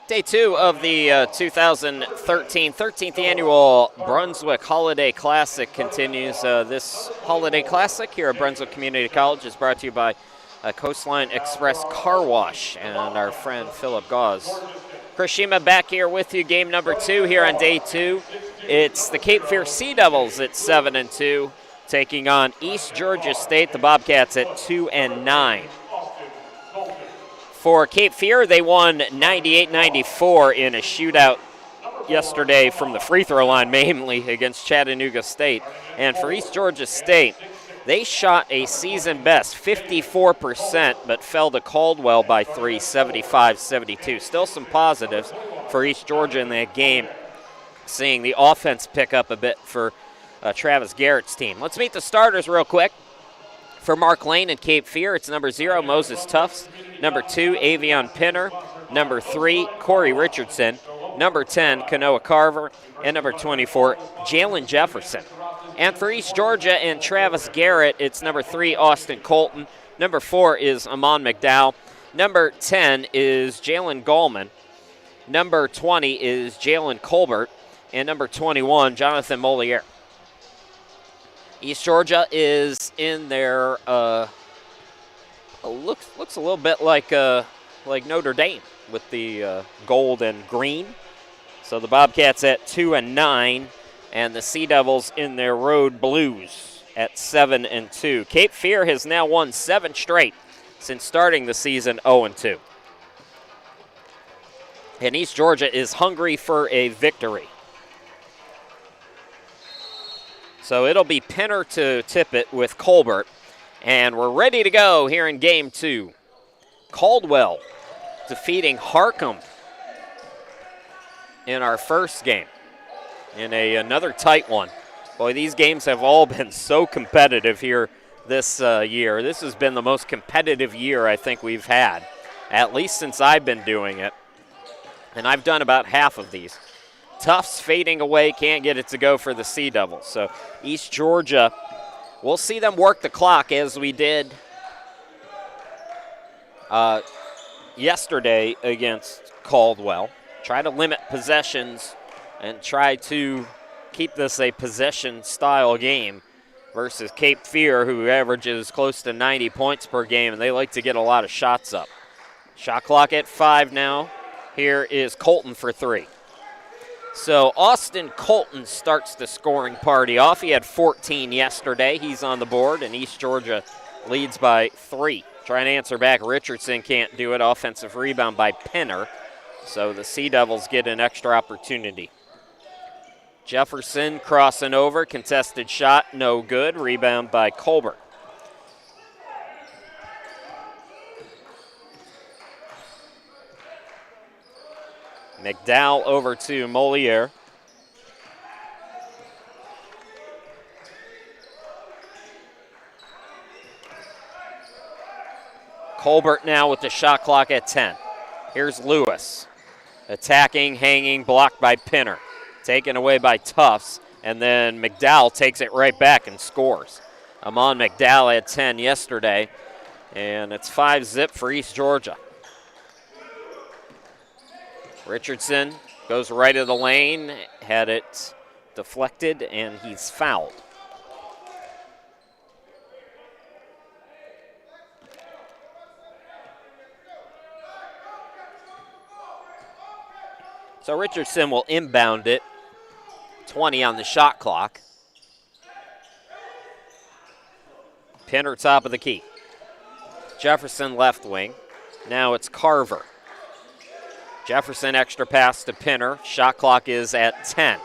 Day 2 of the 2013 13th annual Brunswick Holiday Classic continues. This Holiday Classic here at Brunswick Community College is brought to you by Coastline Express Car Wash and our friend Philip Gauze. Chris Shima back here with you. Game number 2 here on Day 2. It's the Cape Fear Sea Devils at 7-2 taking on East Georgia State, the Bobcats at 2-9. For Cape Fear, they won 98-94 in a shootout yesterday from the free throw line, mainly against Chattanooga State. And for East Georgia State, they shot a season best 54%, but fell to Caldwell by 3, 75-72. Still some positives for East Georgia in that game, seeing the offense pick up a bit for Travis Garrett's team. Let's meet the starters real quick. For Mark Lane and Cape Fear, it's number 0, Moses Tufts. Number 2, Avion Pinner. Number 3, Corey Richardson. Number 10, Kanoa Carver. And number 24, Jalen Jefferson. And for East Georgia and Travis Garrett, it's number 3, Austin Colton. Number 4 is Amon McDowell. Number 10 is Jalen Gallman. Number 20 is Jalen Colbert. And number 21, Jonathan Moliere. East Georgia is in there, looks a little bit like Notre Dame with the gold and green. So the Bobcats at 2-9, and the Sea Devils in their road blues at 7-2. Cape Fear has now won 7 straight since starting the season 0-2. And East Georgia is hungry for a victory. So it'll be Pinner to tip it with Colbert. And we're ready to go here in Game 2. Caldwell defeating Harcum in our first game in another tight one. Boy, these games have all been so competitive here this year. This has been the most competitive year I think we've had, at least since I've been doing it. And I've done about half of these. Tufts fading away, can't get it to go for the Sea Devils. So East Georgia, we'll see them work the clock as we did yesterday against Caldwell. Try to limit possessions and try to keep this a possession-style game versus Cape Fear, who averages close to 90 points per game, and they like to get a lot of shots up. Shot clock at 5 now. Here is Colton for 3. So Austin Colton starts the scoring party off. He had 14 yesterday. He's on the board, and East Georgia leads by 3. Trying to answer back. Richardson can't do it. Offensive rebound by Pinner. So the Sea Devils get an extra opportunity. Jefferson crossing over. Contested shot, no good. Rebound by Colbert. McDowell over to Moliere. Colbert now with the shot clock at 10. Here's Lewis. Attacking, hanging, blocked by Pinner. Taken away by Tufts, and then McDowell takes it right back and scores. Amon McDowell had 10 yesterday, and it's 5-zip for East Georgia. Richardson goes right of the lane, had it deflected, and he's fouled. So Richardson will inbound it, 20 on the shot clock. Pinner top of the key. Jefferson left wing. Now it's Carver. Jefferson extra pass to Pinner. Shot clock is at 10.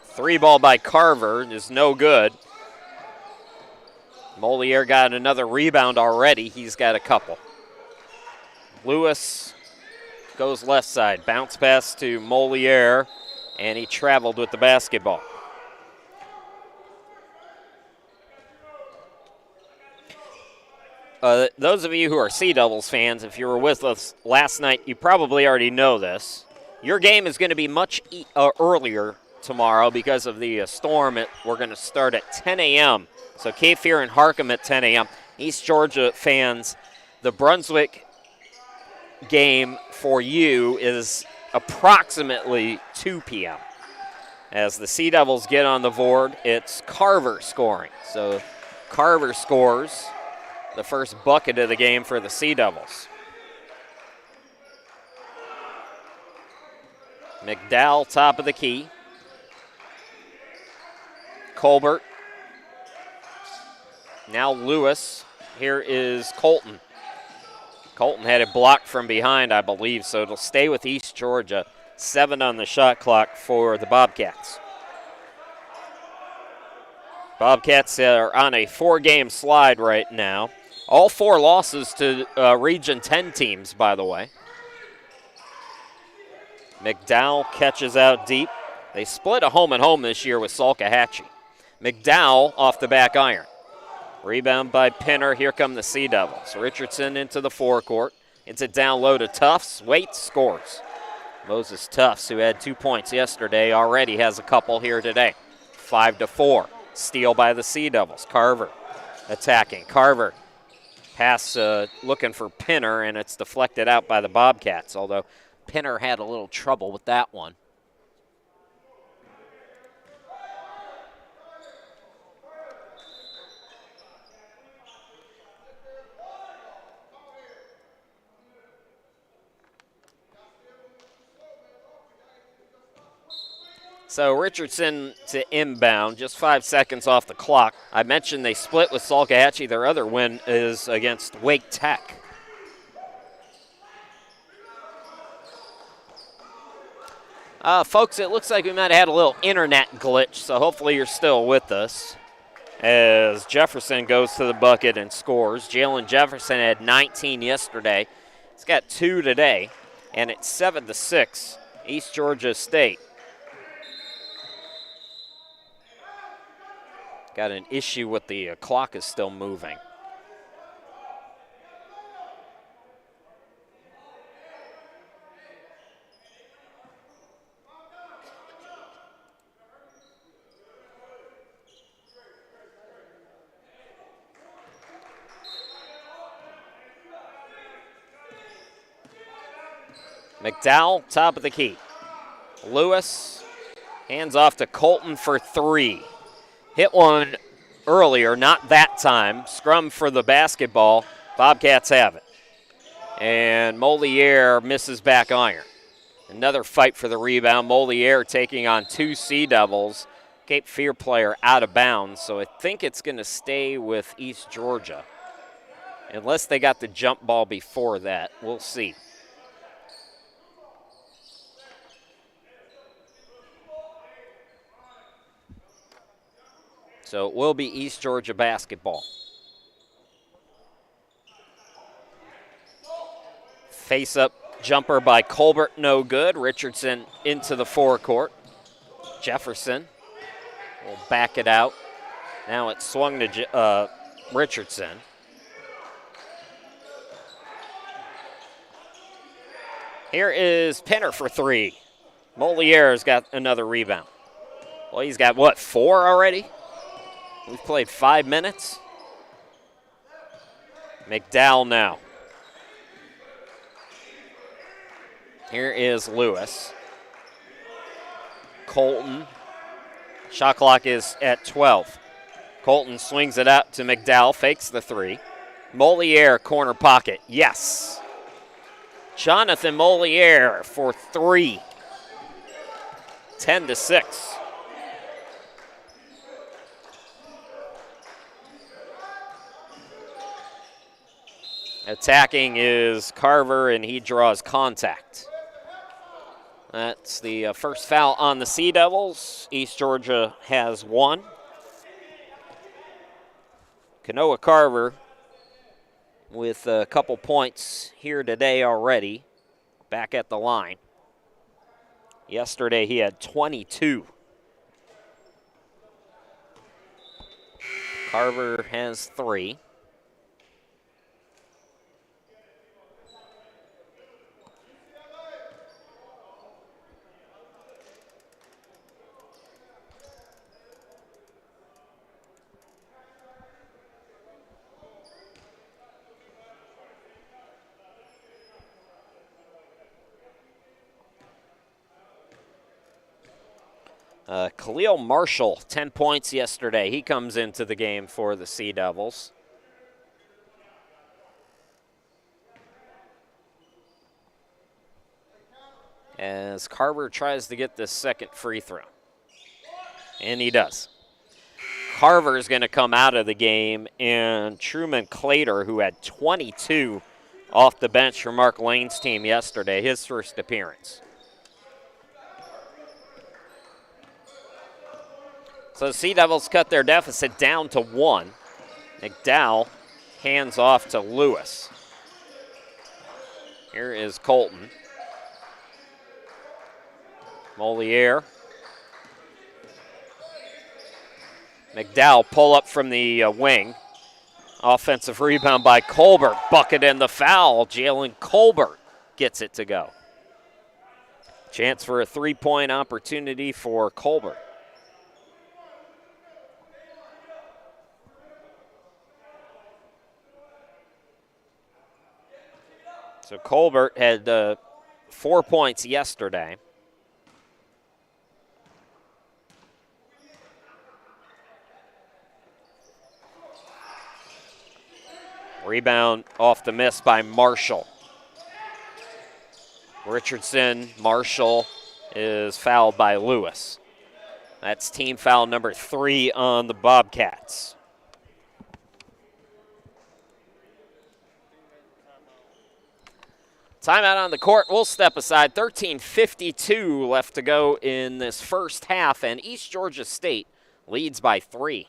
3 ball by Carver is no good. Moliere got another rebound already. He's got a couple. Lewis goes left side. Bounce pass to Moliere, and he traveled with the basketball. Those of you who are Sea Devils fans, if you were with us last night, you probably already know this. Your game is going to be much earlier tomorrow because of the storm. We're going to start at 10 a.m. So Cape Fear and Harcum at 10 a.m. East Georgia fans, the Brunswick game for you is approximately 2 p.m. As the Sea Devils get on the board, it's Carver scoring. So Carver scores the first bucket of the game for the Sea Devils. McDowell, top of the key. Colbert. Now Lewis. Here is Colton. Colton had it blocked from behind, I believe, so it'll stay with East Georgia. 7 on the shot clock for the Bobcats. Bobcats are on a 4-game slide right now. All 4 losses to Region 10 teams, by the way. McDowell catches out deep. They split a home-and-home this year with Salkehatchie. McDowell off the back iron. Rebound by Pinner. Here come the Sea Devils. Richardson into the forecourt. It's a down low to Tufts. Waits, scores. Moses Tufts, who had 2 points yesterday, already has a couple here today. 5-4. Steal by the Sea Devils. Carver attacking. Carver pass looking for Pinner, and it's deflected out by the Bobcats, although Pinner had a little trouble with that one. So Richardson to inbound, just 5 seconds off the clock. I mentioned they split with Salkehatchie. Their other win is against Wake Tech. Folks, it looks like we might have had a little internet glitch, so hopefully you're still with us as Jefferson goes to the bucket and scores. Jalen Jefferson had 19 yesterday. He's got 2 today, and it's 7-6, East Georgia State. Got an issue with the clock is still moving. McDowell, top of the key. Lewis, hands off to Colton for 3. Hit one earlier, not that time. Scrum for the basketball. Bobcats have it. And Moliere misses back iron. Another fight for the rebound. Moliere taking on 2 Sea Devils. Cape Fear player out of bounds, so I think it's going to stay with East Georgia. Unless they got the jump ball before that. We'll see. So it will be East Georgia basketball. Face-up jumper by Colbert, no good. Richardson into the forecourt. Jefferson will back it out. Now it's swung to Richardson. Here is Pinner for 3. Moliere's got another rebound. Well, he's got, what, 4 already? We've played 5 minutes. McDowell now. Here is Lewis. Colton. Shot clock is at 12. Colton swings it out to McDowell, fakes the 3. Moliere, corner pocket, yes. Jonathan Moliere for 3. 10-6. Attacking is Carver, and he draws contact. That's the first foul on the Sea Devils. East Georgia has 1. Kanoa Carver with a couple points here today already, back at the line. Yesterday he had 22. Carver has 3. Khalil Marshall, 10 points yesterday. He comes into the game for the Sea Devils. As Carver tries to get this second free throw. And he does. Carver is going to come out of the game, and Truman Clater, who had 22 off the bench for Mark Lane's team yesterday, his first appearance. So the Sea Devils cut their deficit down to 1. McDowell hands off to Lewis. Here is Colton. Moliere. McDowell pull up from the wing. Offensive rebound by Colbert. Bucket in the foul. Jalen Colbert gets it to go. Chance for a three-point opportunity for Colbert. So Colbert had 4 points yesterday. Rebound off the miss by Marshall. Richardson, Marshall is fouled by Lewis. That's team foul number 3 on the Bobcats. Timeout on the court. We'll step aside. 13:52 left to go in this first half, and East Georgia State leads by 3.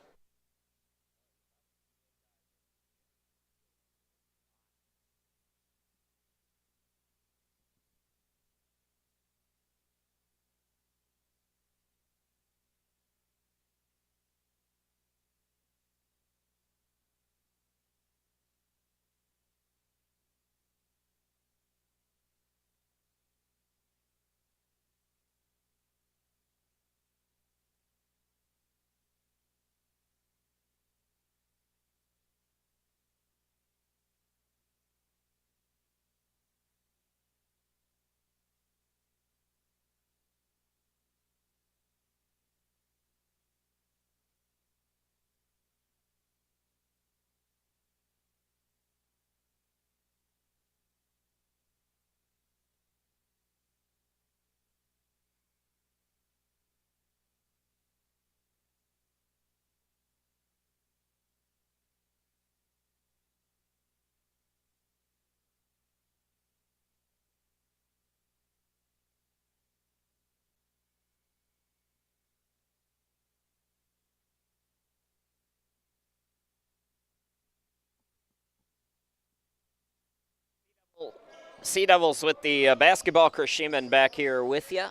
Sea Devils with the basketball. Chris Sheeman back here with you.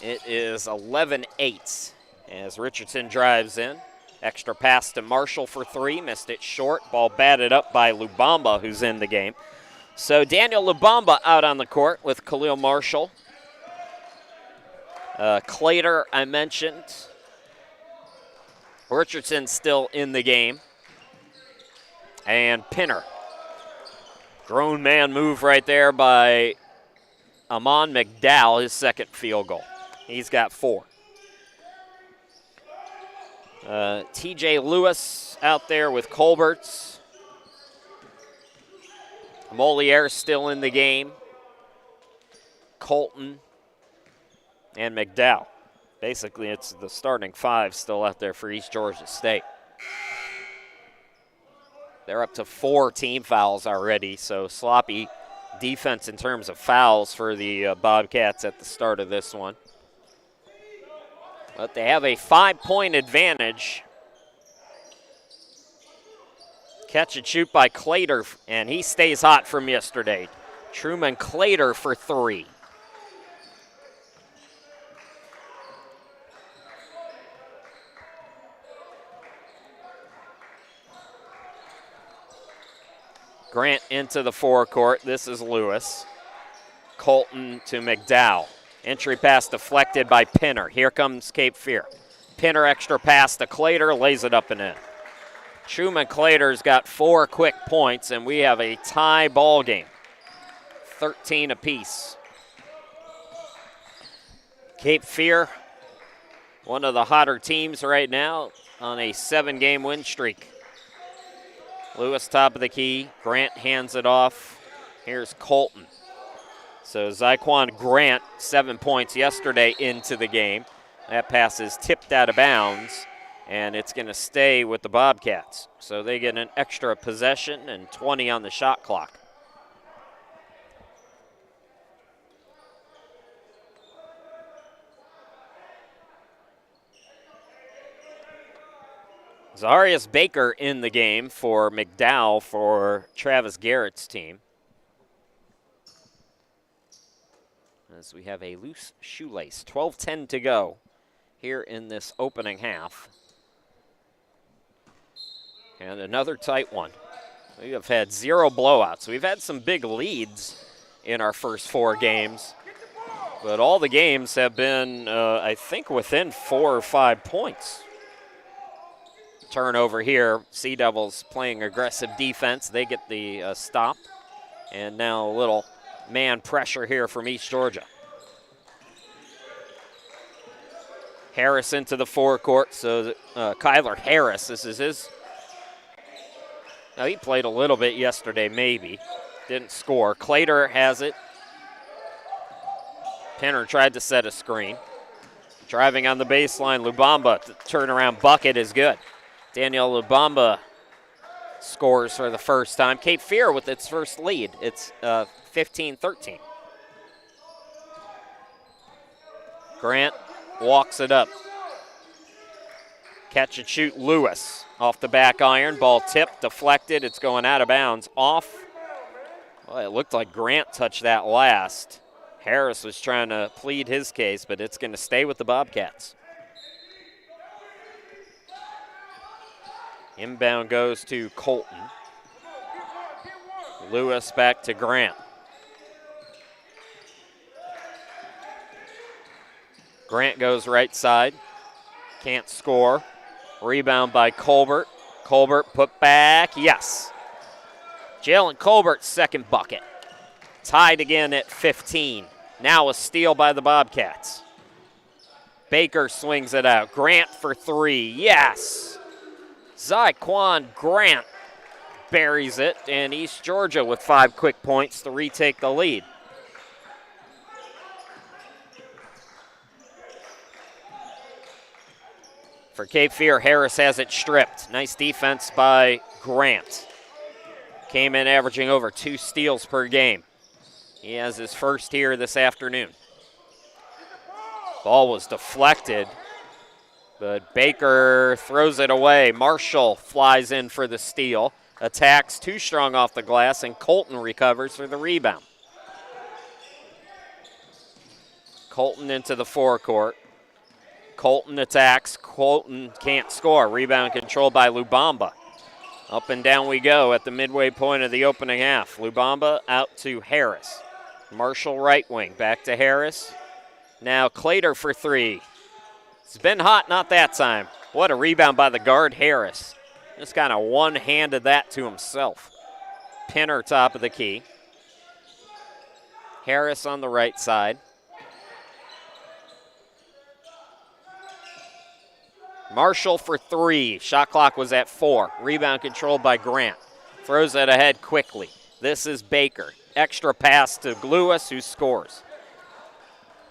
It is 11-8 as Richardson drives in. Extra pass to Marshall for 3. Missed it short. Ball batted up by Lubamba, who's in the game. So Daniel Lubamba out on the court with Khalil Marshall. Clater, I mentioned. Richardson still in the game. And Pinner. Grown man move right there by Amon McDowell, his second field goal. He's got 4. TJ Lewis out there with Colberts. Moliere still in the game. Colton and McDowell. Basically, it's the starting 5 still out there for East Georgia State. They're up to 4 team fouls already, so sloppy defense in terms of fouls for the Bobcats at the start of this one. But they have a 5-point advantage. Catch and shoot by Clater, and he stays hot from yesterday. Truman Clater for 3. Grant into the forecourt. This is Lewis. Colton to McDowell. Entry pass deflected by Pinner. Here comes Cape Fear. Pinner extra pass to Clater, lays it up and in. Truman Clater's got 4 quick points, and we have a tie ball game. 13 apiece. Cape Fear, one of the hotter teams right now on a 7-game win streak. Lewis top of the key. Grant hands it off. Here's Colton. So Zyquan Grant, 7 points yesterday into the game. That pass is tipped out of bounds, and it's going to stay with the Bobcats. So they get an extra possession and 20 on the shot clock. Zarius Baker in the game for McDowell for Travis Garrett's team. As we have a loose shoelace. 12:10 to go here in this opening half. And another tight one. We have had 0 blowouts. We've had some big leads in our first 4 games, but all the games have been, I think, within 4 or 5 points. Turnover here. Sea Devils playing aggressive defense. They get the stop. And now a little man pressure here from East Georgia. Harris into the forecourt. So Kyler Harris, this is his. Now he played a little bit yesterday, maybe. Didn't score. Clater has it. Penner tried to set a screen. Driving on the baseline, Lubamba. The turnaround bucket is good. Daniel Lubamba scores for the first time. Cape Fear with its first lead. It's 15-13. Grant walks it up. Catch and shoot Lewis off the back iron. Ball tipped, deflected. It's going out of bounds. Off. Well, it looked like Grant touched that last. Harris was trying to plead his case, but it's going to stay with the Bobcats. Inbound goes to Colton. Lewis back to Grant. Grant goes right side. Can't score. Rebound by Colbert. Colbert put back. Yes. Jalen Colbert's second bucket. Tied again at 15. Now a steal by the Bobcats. Baker swings it out. Grant for 3. Yes. Zyquan Grant buries it, and East Georgia with 5 quick points to retake the lead. For Cape Fear, Harris has it stripped. Nice defense by Grant. Came in averaging over 2 steals per game. He has his first here this afternoon. Ball was deflected, but Baker throws it away. Marshall flies in for the steal. Attacks too strong off the glass, and Colton recovers for the rebound. Colton into the forecourt. Colton attacks. Colton can't score. Rebound controlled by Lubamba. Up and down we go at the midway point of the opening half. Lubamba out to Harris. Marshall right wing. Back to Harris. Now Clater for 3. It's been hot, not that time. What a rebound by the guard, Harris. Just kind of one-handed that to himself. Penner top of the key. Harris on the right side. Marshall for 3. Shot clock was at 4. Rebound controlled by Grant. Throws it ahead quickly. This is Baker. Extra pass to Lewis, who scores.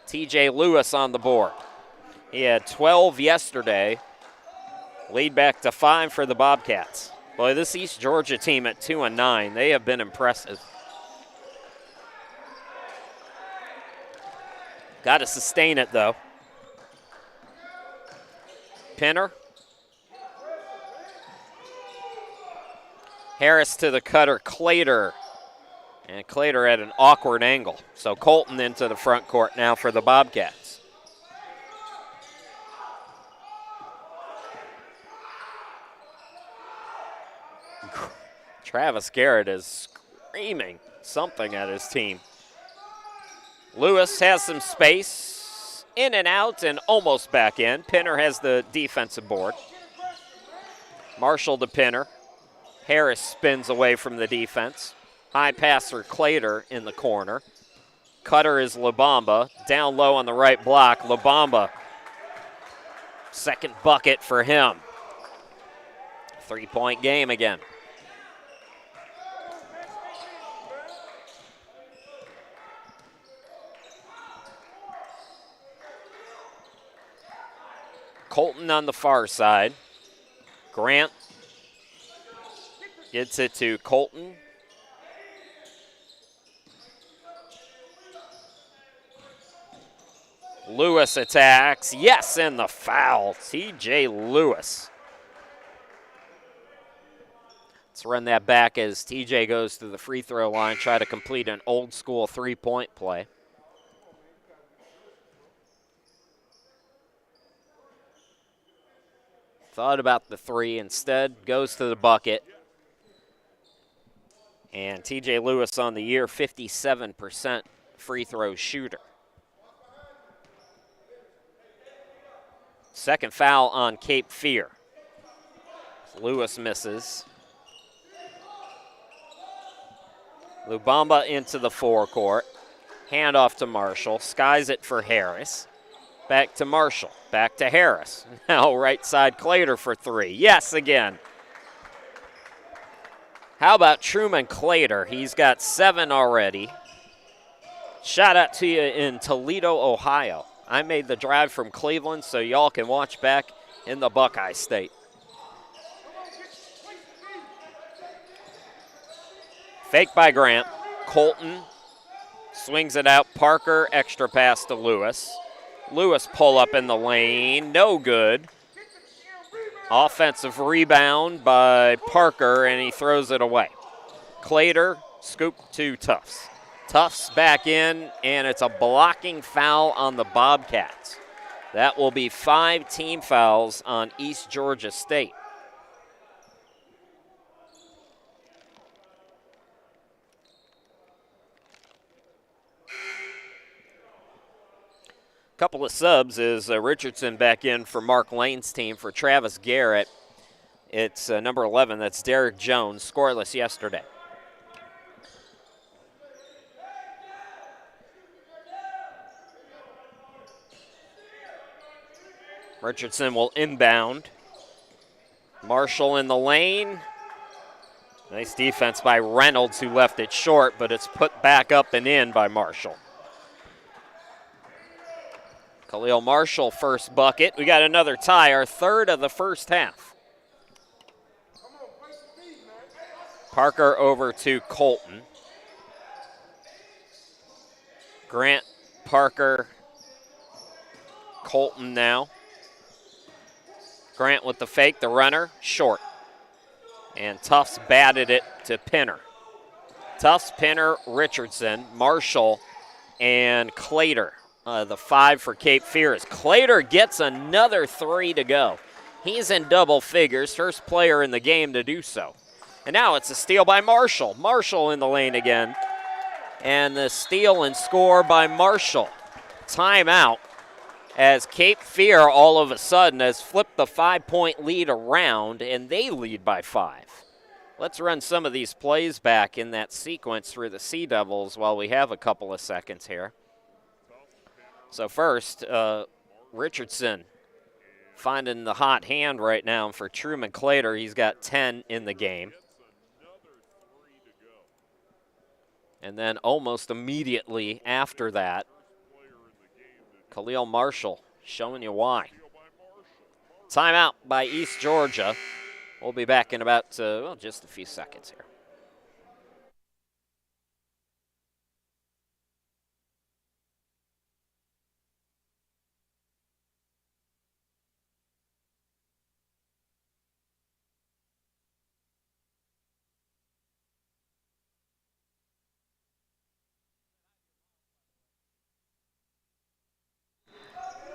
TJ Lewis on the board. He had 12 yesterday. Lead back to 5 for the Bobcats. Boy, this East Georgia team at 2-9, they have been impressive. Got to sustain it, though. Penner. Harris to the cutter, Clater. And Clater at an awkward angle. So Colton into the front court now for the Bobcats. Travis Garrett is screaming something at his team. Lewis has some space. In and out and almost back in. Penner has the defensive board. Marshall to Penner. Harris spins away from the defense. High pass for Clater in the corner. Cutter is Lubamba. Down low on the right block. Lubamba, second bucket for him. 3-point game again. Colton on the far side. Grant gets it to Colton. Lewis attacks. Yes, and the foul. TJ Lewis. Let's run that back as TJ goes to the free throw line, try to complete an old school 3-point play. Thought about the three, instead goes to the bucket. And TJ Lewis on the year, 57% free throw shooter. Second foul on Cape Fear. Lewis misses. Lubamba into the forecourt. Handoff to Marshall. Skies it for Harris. Back to Marshall. Back to Harris. Now right side Clater for three. Yes, again. How about Truman Clater? He's got 7 already. Shout out to you in Toledo, Ohio. I made the drive from Cleveland so y'all can watch back in the Buckeye State. Fake by Grant. Colton swings it out. Parker, extra pass to Lewis. Lewis pull up in the lane. No good. Offensive rebound by Parker, and he throws it away. Clater, scoop to Tufts. Tufts back in, and it's a blocking foul on the Bobcats. That will be 5 team fouls on East Georgia State. Couple of subs is Richardson back in for Mark Lane's team. For Travis Garrett, it's number 11, that's Derek Jones, scoreless yesterday. Richardson will inbound. Marshall in the lane. Nice defense by Reynolds, who left it short, but it's put back up and in by Marshall. Khalil Marshall, first bucket. We got another tie, our third of the first half. Parker over to Colton. Grant, Parker, Colton now. Grant with the fake, the runner, short. And Tufts batted it to Pinner. Tufts, Pinner, Richardson, Marshall, and Clater. The 5 for Cape Fear. As Clater gets another 3 to go. He's in double figures, first player in the game to do so. And now it's a steal by Marshall. Marshall in the lane again. And the steal and score by Marshall. Timeout as Cape Fear all of a sudden has flipped the 5-point lead around, and they lead by 5. Let's run some of these plays back in that sequence for the Sea Devils while we have a couple of seconds here. So first, Richardson finding the hot hand right now for Truman Clater. He's got 10 in the game. And then almost immediately after that, Khalil Marshall showing you why. Timeout by East Georgia. We'll be back in about just a few seconds here.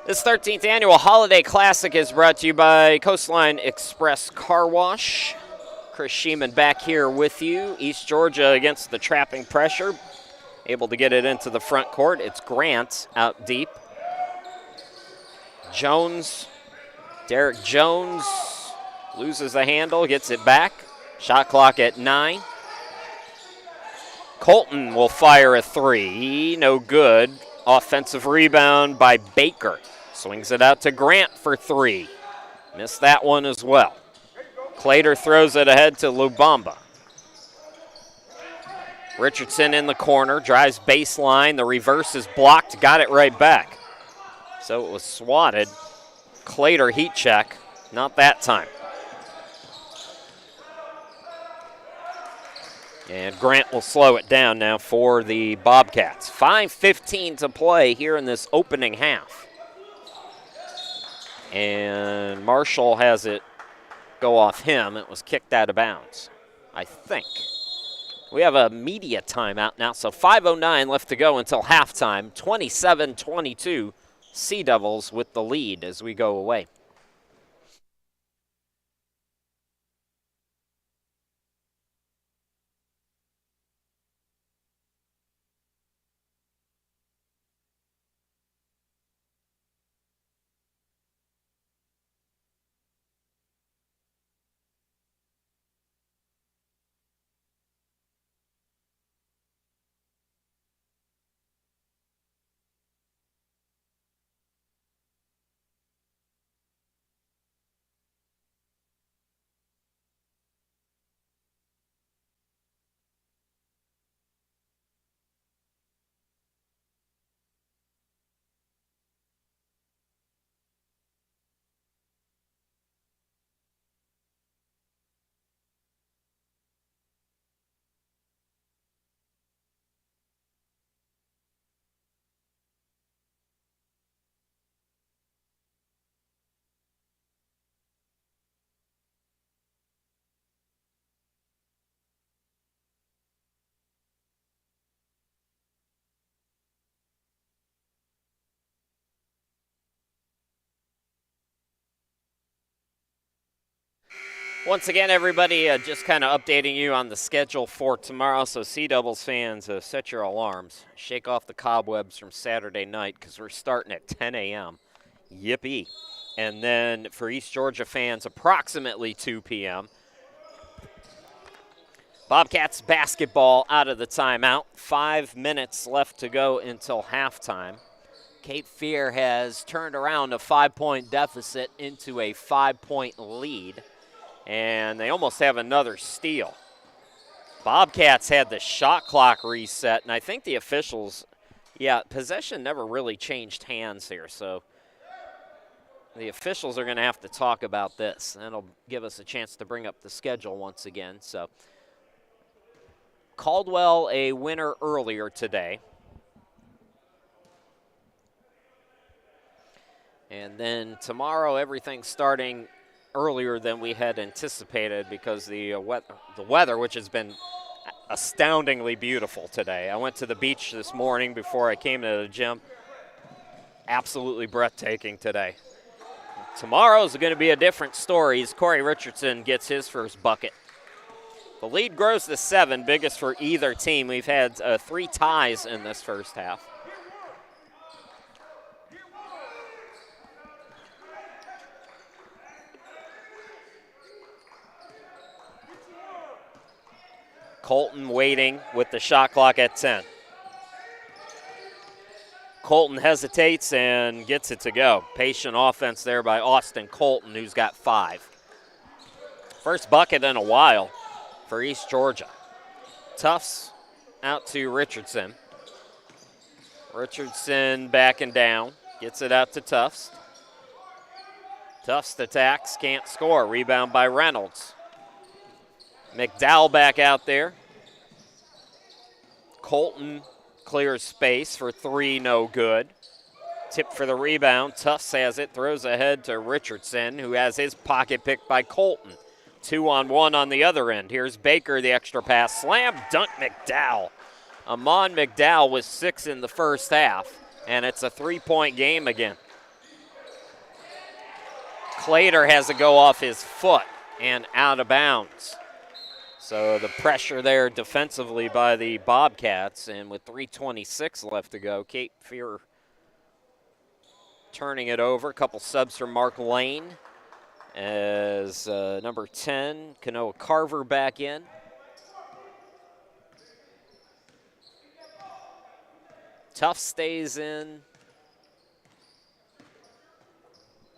This 13th annual Holiday Classic is brought to you by Coastline Express Car Wash. Chris Sheeman back here with you. East Georgia against the trapping pressure. Able to get it into the front court. It's Grant out deep. Jones, Derek Jones loses the handle, gets it back. Shot clock at 9. Colton will fire a three. No good. Offensive rebound by Baker. Swings it out to Grant for three. Missed that one as well. Clater throws it ahead to Lubamba. Richardson in the corner, drives baseline. The reverse is blocked, got it right back. So it was swatted. Clater heat check, not that time. And Grant will slow it down now for the Bobcats. 5:15 to play here in this opening half. And Marshall has it go off him. It was kicked out of bounds, I think. We have a media timeout now, so 5:09 left to go until halftime. 27-22, Sea Devils with the lead as we go away. Once again, everybody, just kind of updating you on the schedule for tomorrow. So Sea Devils fans, set your alarms. Shake off the cobwebs from Saturday night because we're starting at 10 a.m. Yippee. And then for East Georgia fans, approximately 2 p.m. Bobcats basketball out of the timeout. 5 minutes left to go until halftime. Cape Fear has turned around a 5-point deficit into a 5-point lead. And they almost have another steal. Bobcats had the shot clock reset, and I think the officials, possession never really changed hands here, so the officials are going to have to talk about this. That'll give us a chance to bring up the schedule once again. So Caldwell, a winner earlier today. And then tomorrow, everything's starting earlier than we had anticipated because the weather, which has been astoundingly beautiful today. I went to the beach this morning before I came to the gym. Absolutely breathtaking today. Tomorrow's going to be a different story as Corey Richardson gets his first bucket. The lead grows to 7, biggest for either team. We've had 3 ties in this first half. Colton waiting with the shot clock at 10. Colton hesitates and gets it to go. Patient offense there by Austin Colton, who's got 5. First bucket in a while for East Georgia. Tufts out to Richardson. Richardson backing down, gets it out to Tufts. Tufts attacks, can't score. Rebound by Reynolds. McDowell back out there. Colton clears space for 3, no good. Tip for the rebound. Tufts has it, throws ahead to Richardson, who has his pocket picked by Colton. 2-on-1 on the other end. Here's Baker, the extra pass. Slam dunk McDowell. Amon McDowell with 6 in the first half, and it's a 3-point game again. Clater has to go off his foot and out of bounds. So the pressure there defensively by the Bobcats, and with 3:26 left to go, Cape Fear turning it over. A couple subs from Mark Lane as number 10, Kanoa Carver back in. Tough stays in.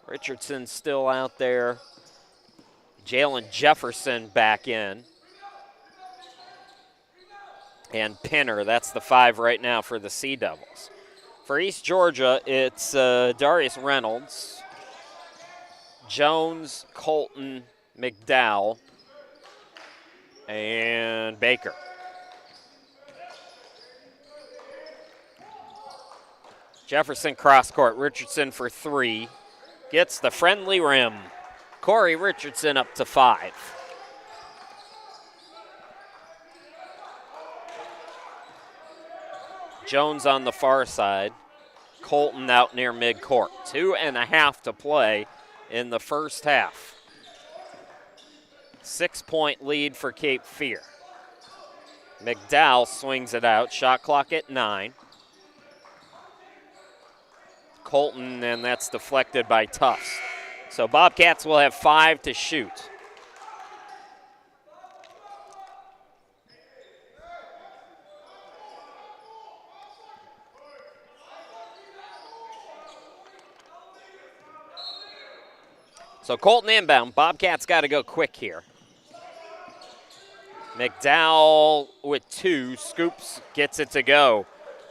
Richardson still out there. Jalen Jefferson back in. And Pinner, that's the 5 right now for the Sea Devils. For East Georgia, it's Darius Reynolds, Jones, Colton, McDowell, and Baker. Jefferson cross court, Richardson for 3. Gets the friendly rim. Corey Richardson up to 5. Jones on the far side. Colton out near midcourt. 2.5 to play in the first half. 6-point lead for Cape Fear. McDowell swings it out. Shot clock at 9. Colton, and that's deflected by Tufts. So Bobcats will have 5 to shoot. So Colton inbound. Bobcats got to go quick here. McDowell with 2, scoops, gets it to go.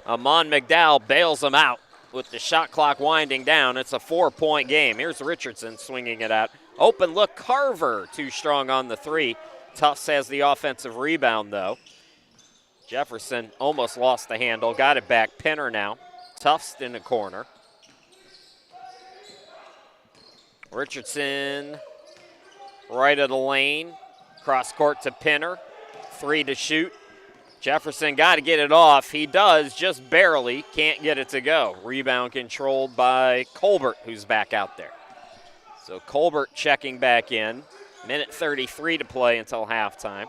Amon McDowell bails him out with the shot clock winding down. It's a 4-point game. Here's Richardson swinging it out. Open look, Carver, too strong on the 3. Tufts has the offensive rebound, though. Jefferson almost lost the handle, got it back. Pinner now. Tufts in the corner. Richardson right of the lane. Cross court to Pinner. 3 to shoot. Jefferson got to get it off. He does, just barely. Can't get it to go. Rebound controlled by Colbert, who's back out there. So Colbert checking back in. Minute 33 to play until halftime.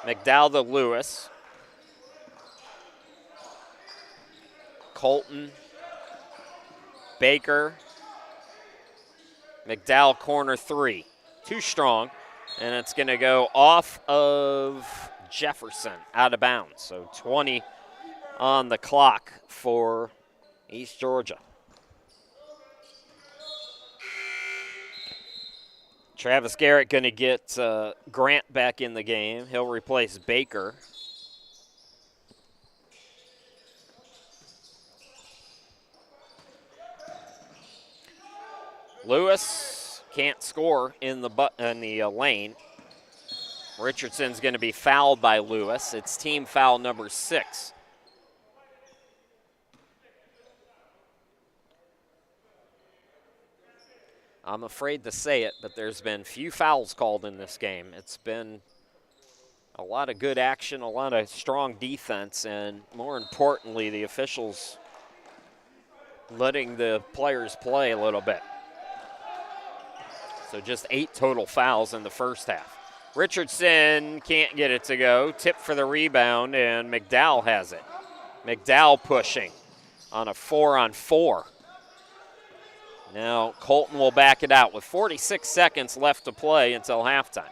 McDowell to Lewis. Colton. Baker. McDowell corner 3. Too strong. And it's going to go off of Jefferson, out of bounds. So 20 on the clock for East Georgia. Travis Garrett going to get Grant back in the game. He'll replace Baker. Lewis can't score in the lane. Richardson's going to be fouled by Lewis. It's team foul number 6. I'm afraid to say it, but there's been few fouls called in this game. It's been a lot of good action, a lot of strong defense, and more importantly, the officials letting the players play a little bit. So just 8 total fouls in the first half. Richardson can't get it to go. Tip for the rebound, and McDowell has it. McDowell pushing on a 4-on-4. Now Colton will back it out with 46 seconds left to play until halftime.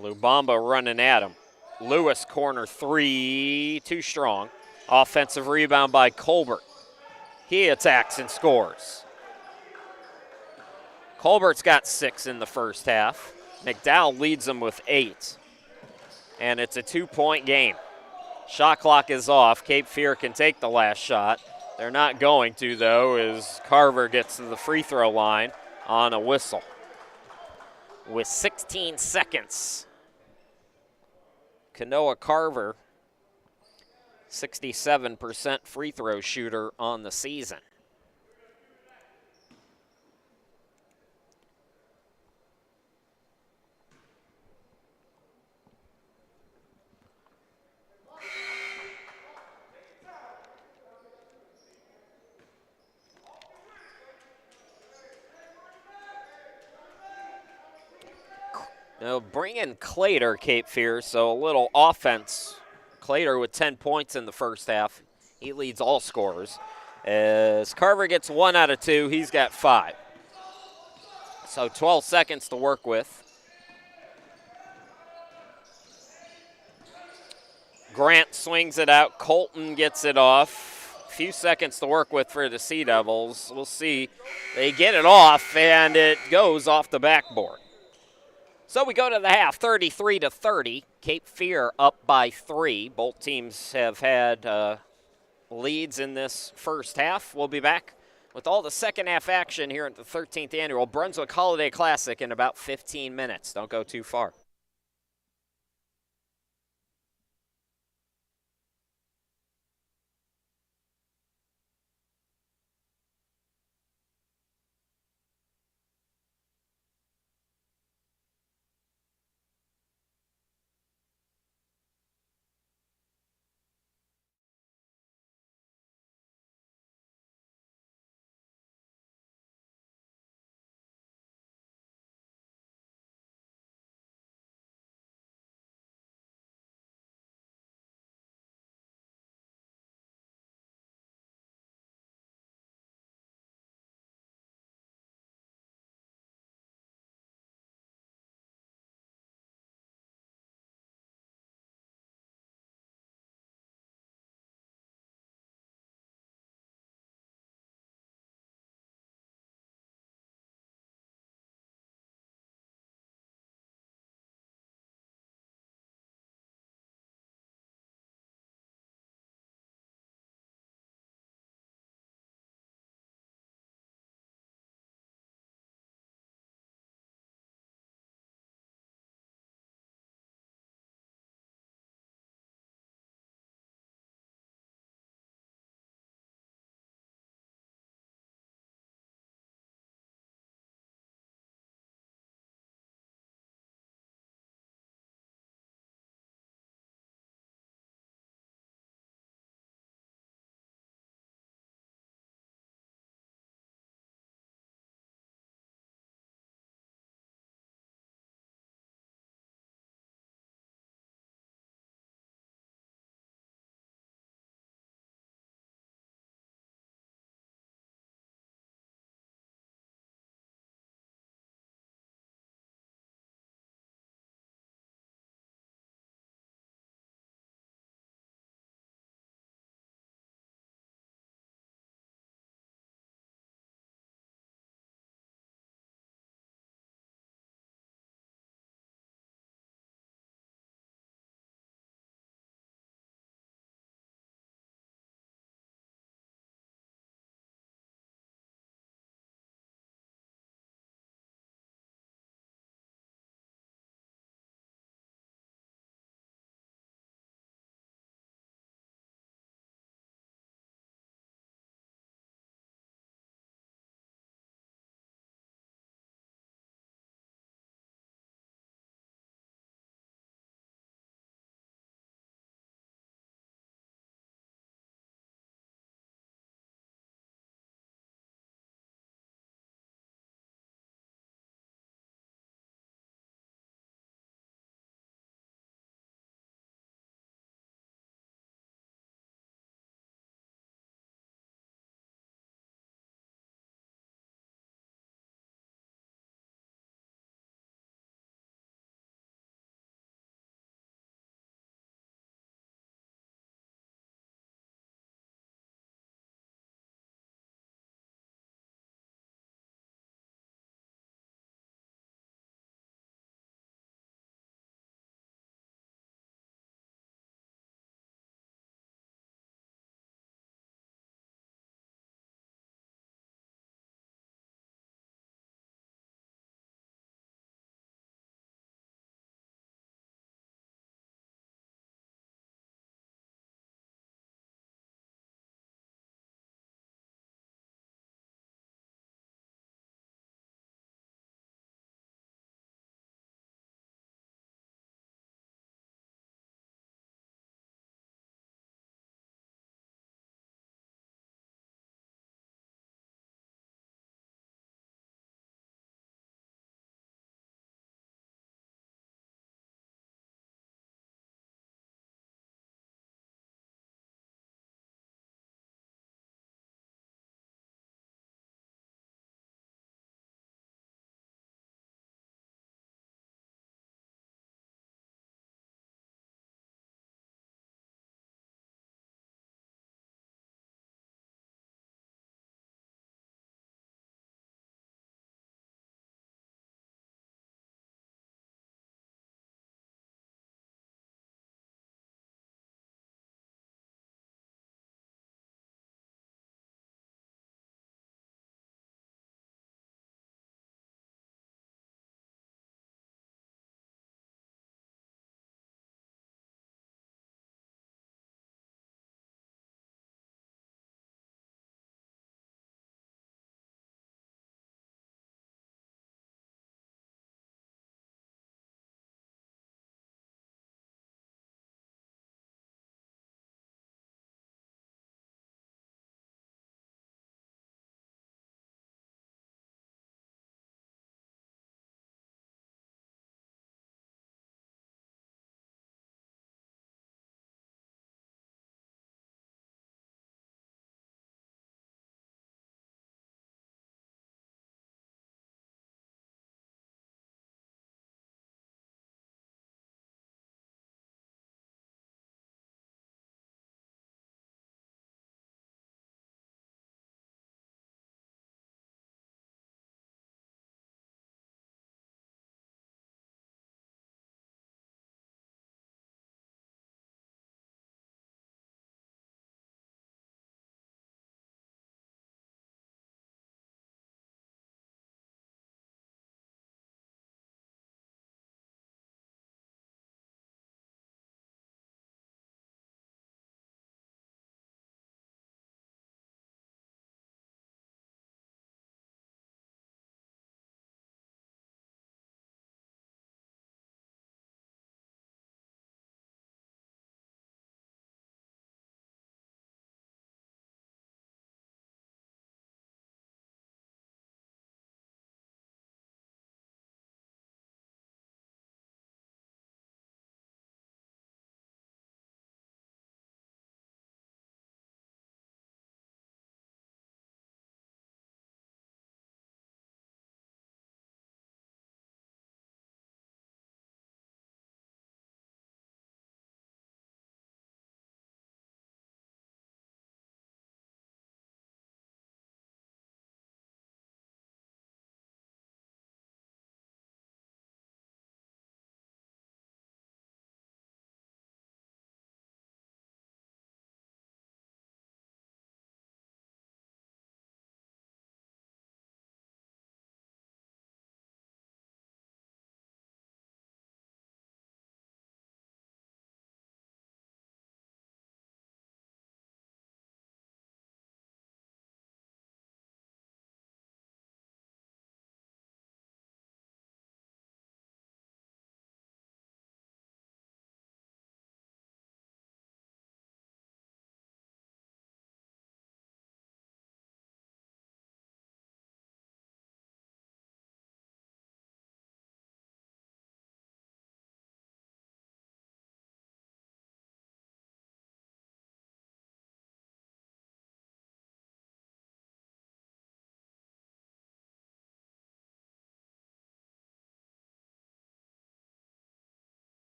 Lubamba running at him. Lewis corner 3, too strong. Offensive rebound by Colbert. He attacks and scores. Colbert's got 6 in the first half. McDowell leads them with 8. And it's a 2-point game. Shot clock is off. Cape Fear can take the last shot. They're not going to, though, as Carver gets to the free throw line on a whistle. With 16 seconds, Kanoa Carver, 67% free throw shooter on the season. Now bring in Clater, Cape Fear, so a little offense. Clater with 10 points in the first half. He leads all scorers. As Carver gets 1 out of 2, he's got 5. So 12 seconds to work with. Grant swings it out. Colton gets it off. A few seconds to work with for the Sea Devils. We'll see. They get it off, and it goes off the backboard. So we go to the half, 33-30. Cape Fear up by 3. Both teams have had leads in this first half. We'll be back with all the second half action here at the 13th Annual Brunswick Holiday Classic in about 15 minutes. Don't go too far.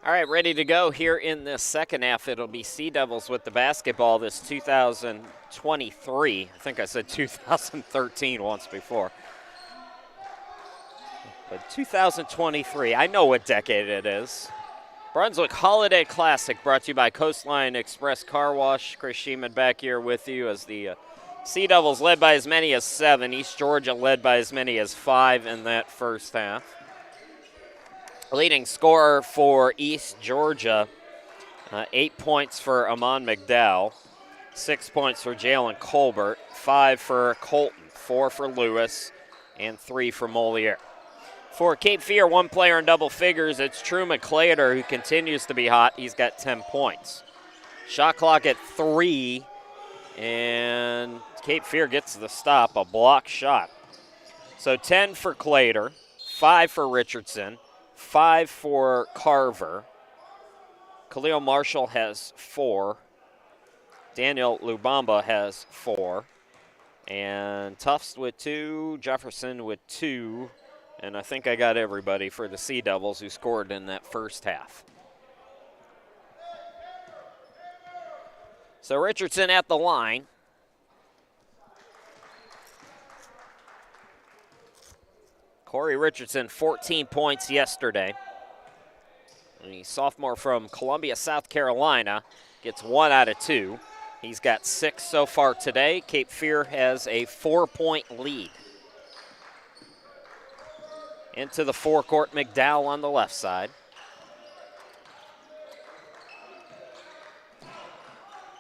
All right, ready to go here in the second half. It'll be Sea Devils with the basketball this 2023. I think I said 2013 once before. But 2023, I know what decade it is. Brunswick Holiday Classic brought to you by Coastline Express Car Wash. Chris Sheeman back here with you as the Sea Devils led by as many as 7. East Georgia led by as many as 5 in that first half. Leading scorer for East Georgia, 8 points for Amon McDowell, 6 points for Jalen Colbert, 5 for Colton, 4 for Lewis, and 3 for Moliere. For Cape Fear, one player in double figures, it's True McClater, who continues to be hot. He's got 10 points. Shot clock at 3, and Cape Fear gets the stop, a block shot. So 10 for Clater, 5 for Richardson, 5 for Carver. Khalil Marshall has 4. Daniel Lubamba has 4. And Tufts with 2. Jefferson with 2. And I think I got everybody for the Sea Devils who scored in that first half. So Richardson at the line. Corey Richardson, 14 points yesterday. The sophomore from Columbia, South Carolina, gets 1 out of 2. He's got 6 so far today. Cape Fear has a 4-point lead. Into the forecourt, McDowell on the left side.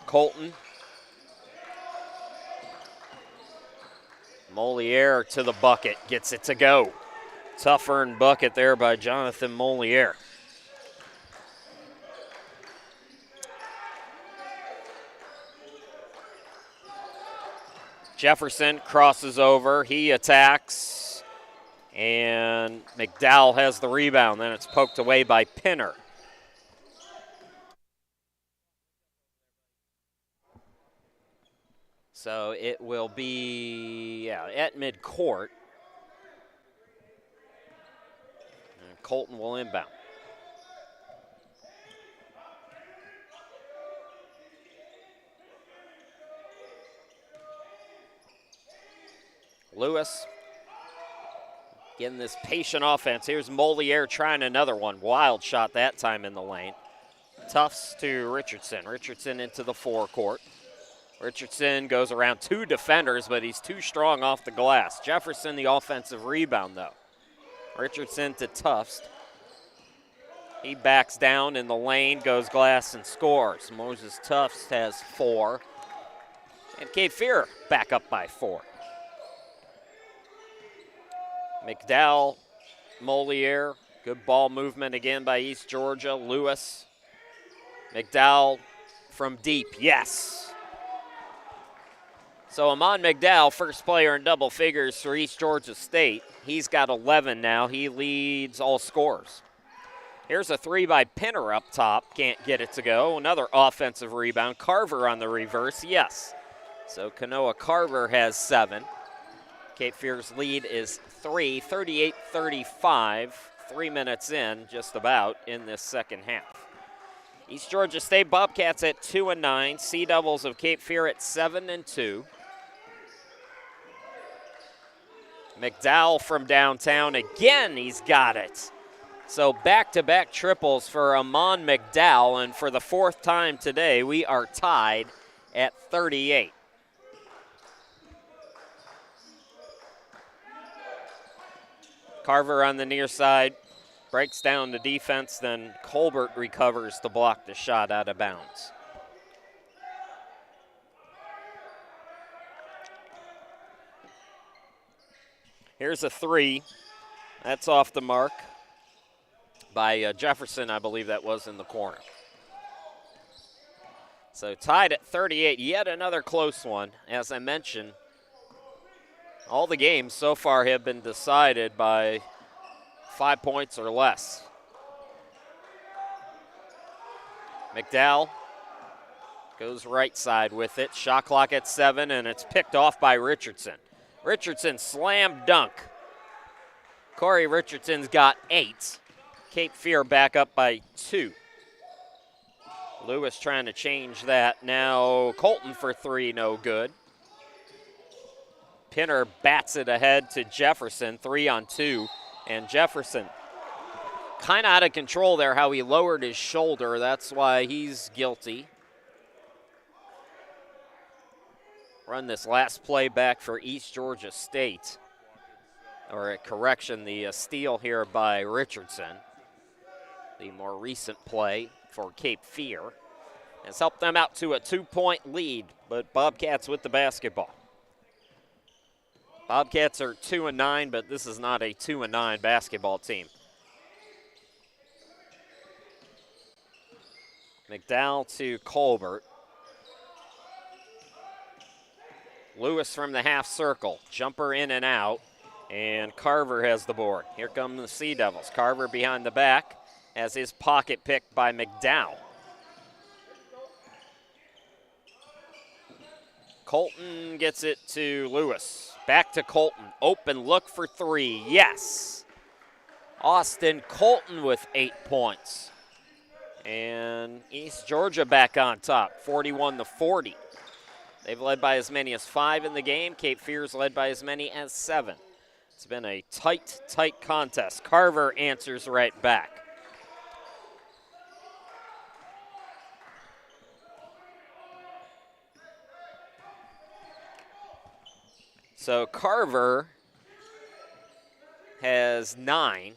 Colton. Moliere to the bucket, gets it to go. Tough earned bucket there by Jonathan Moliere. Jefferson crosses over, he attacks, and McDowell has the rebound. Then it's poked away by Pinner. So it will be at midcourt. And Colton will inbound. Lewis getting this patient offense. Here's Moliere trying another one. Wild shot that time in the lane. Tufts to Richardson. Richardson into the forecourt. Richardson goes around 2 defenders, but he's too strong off the glass. Jefferson, the offensive rebound, though. Richardson to Tufts. He backs down in the lane, goes glass, and scores. Moses Tufts has 4. And Cape Fear back up by 4. McDowell, Moliere, good ball movement again by East Georgia. Lewis, McDowell from deep, yes. So Amon McDowell, first player in double figures for East Georgia State. He's got 11 now. He leads all scorers. Here's a 3 by Pinner up top. Can't get it to go. Another offensive rebound. Carver on the reverse, yes. So Kanoa Carver has 7. Cape Fear's lead is 3, 38-35. 3 minutes in, just about, in this second half. East Georgia State Bobcats at 2-9. Sea Devils of Cape Fear at 7-2. McDowell from downtown. Again, he's got it. So back-to-back triples for Amon McDowell, and for the 4th time today, we are tied at 38. Carver on the near side, breaks down the defense, then Colbert recovers to block the shot out of bounds. Here's a 3. That's off the mark by Jefferson, I believe that was in the corner. So tied at 38, yet another close one. As I mentioned, all the games so far have been decided by 5 points or less. McDowell goes right side with it. Shot clock at 7, and it's picked off by Richardson. Richardson slam dunk. Corey Richardson's got 8. Cape Fear back up by 2. Lewis trying to change that. Now Colton for three, no good. Pinner bats it ahead to Jefferson, 3-on-2. And Jefferson kind of out of control there, how he lowered his shoulder. That's why he's guilty. Run this last play back for East Georgia State. Or a correction, the steal here by Richardson. The more recent play for Cape Fear has helped them out to a 2-point lead, but Bobcats with the basketball. Bobcats are 2-9, but this is not a 2-9 basketball team. McDowell to Colbert. Lewis from the half circle. Jumper in and out. And Carver has the board. Here come the Sea Devils. Carver behind the back has his pocket picked by McDowell. Colton gets it to Lewis. Back to Colton. Open look for three. Yes. Austin Colton with 8 points. And East Georgia back on top, 41-40. They've led by as many as 5 in the game. Cape Fear's led by as many as 7. It's been a tight, tight contest. Carver answers right back. So Carver has 9.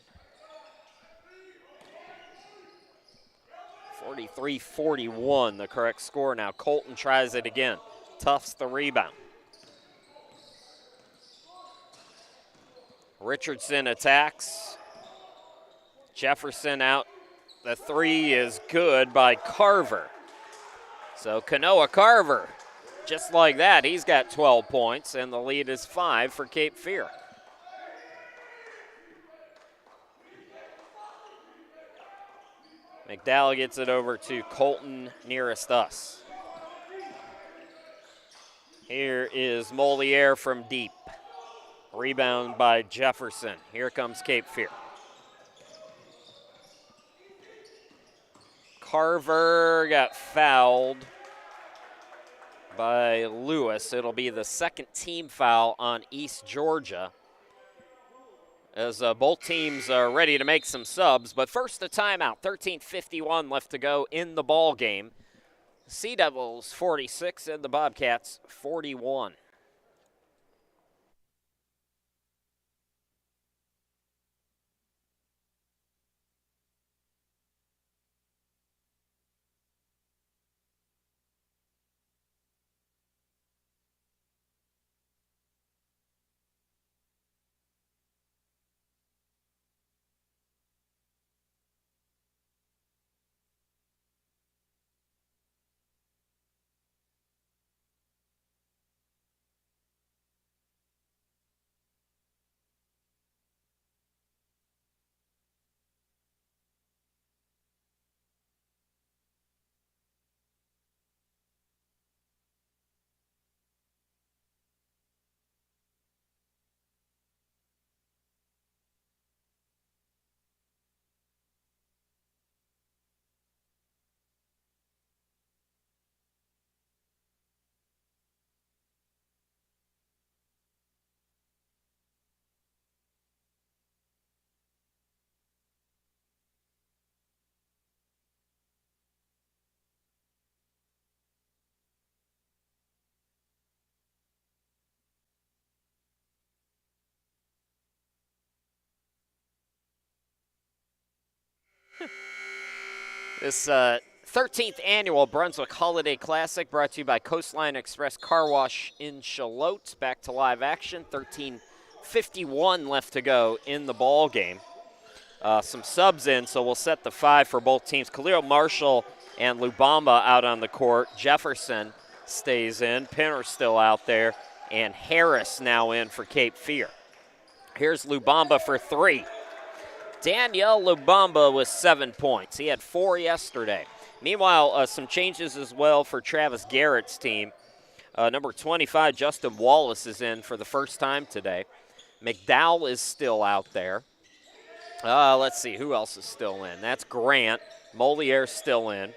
43-41, the correct score now. Colton tries it again. Tufts the rebound. Richardson attacks. Jefferson out. The three is good by Carver. So Kanoa Carver, just like that, he's got 12 points, and the lead is 5 for Cape Fear. McDowell gets it over to Colton nearest us. Here is Moliere from deep. Rebound by Jefferson. Here comes Cape Fear. Carver got fouled by Lewis. It'll be the second team foul on East Georgia, as both teams are ready to make some subs. But first, a timeout. 13:51 left to go in the ball game. Sea Devils 46 and the Bobcats 41. This 13th annual Brunswick Holiday Classic brought to you by Coastline Express Car Wash in Charlotte. Back to live action. 13:51 left to go in the ball game. Some subs in, so we'll set the 5 for both teams. Khalil Marshall and Lubamba out on the court. Jefferson stays in. Pinner still out there. And Harris now in for Cape Fear. Here's Lubamba for 3. Daniel Lubamba with 7 points. He had 4 yesterday. Meanwhile, some changes as well for Travis Garrett's team. Number 25, Justin Wallace, is in for the first time today. McDowell is still out there. Let's see, who else is still in? That's Grant. Moliere's still in.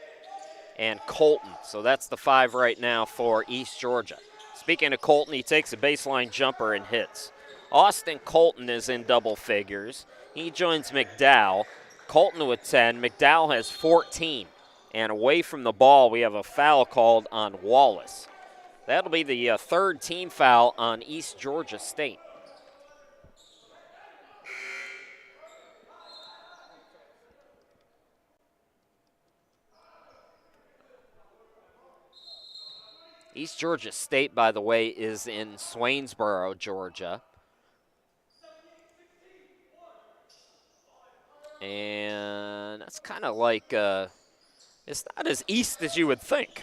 and Colton. So that's the 5 right now for East Georgia. Speaking of Colton, he takes a baseline jumper and hits. Austin Colton is in double figures. He joins McDowell. Colton with 10. McDowell has 14. And away from the ball, we have a foul called on Wallace. That'll be the third team foul on East Georgia State. East Georgia State, by the way, is in Swainsboro, Georgia. And that's kind of like, it's not as east as you would think,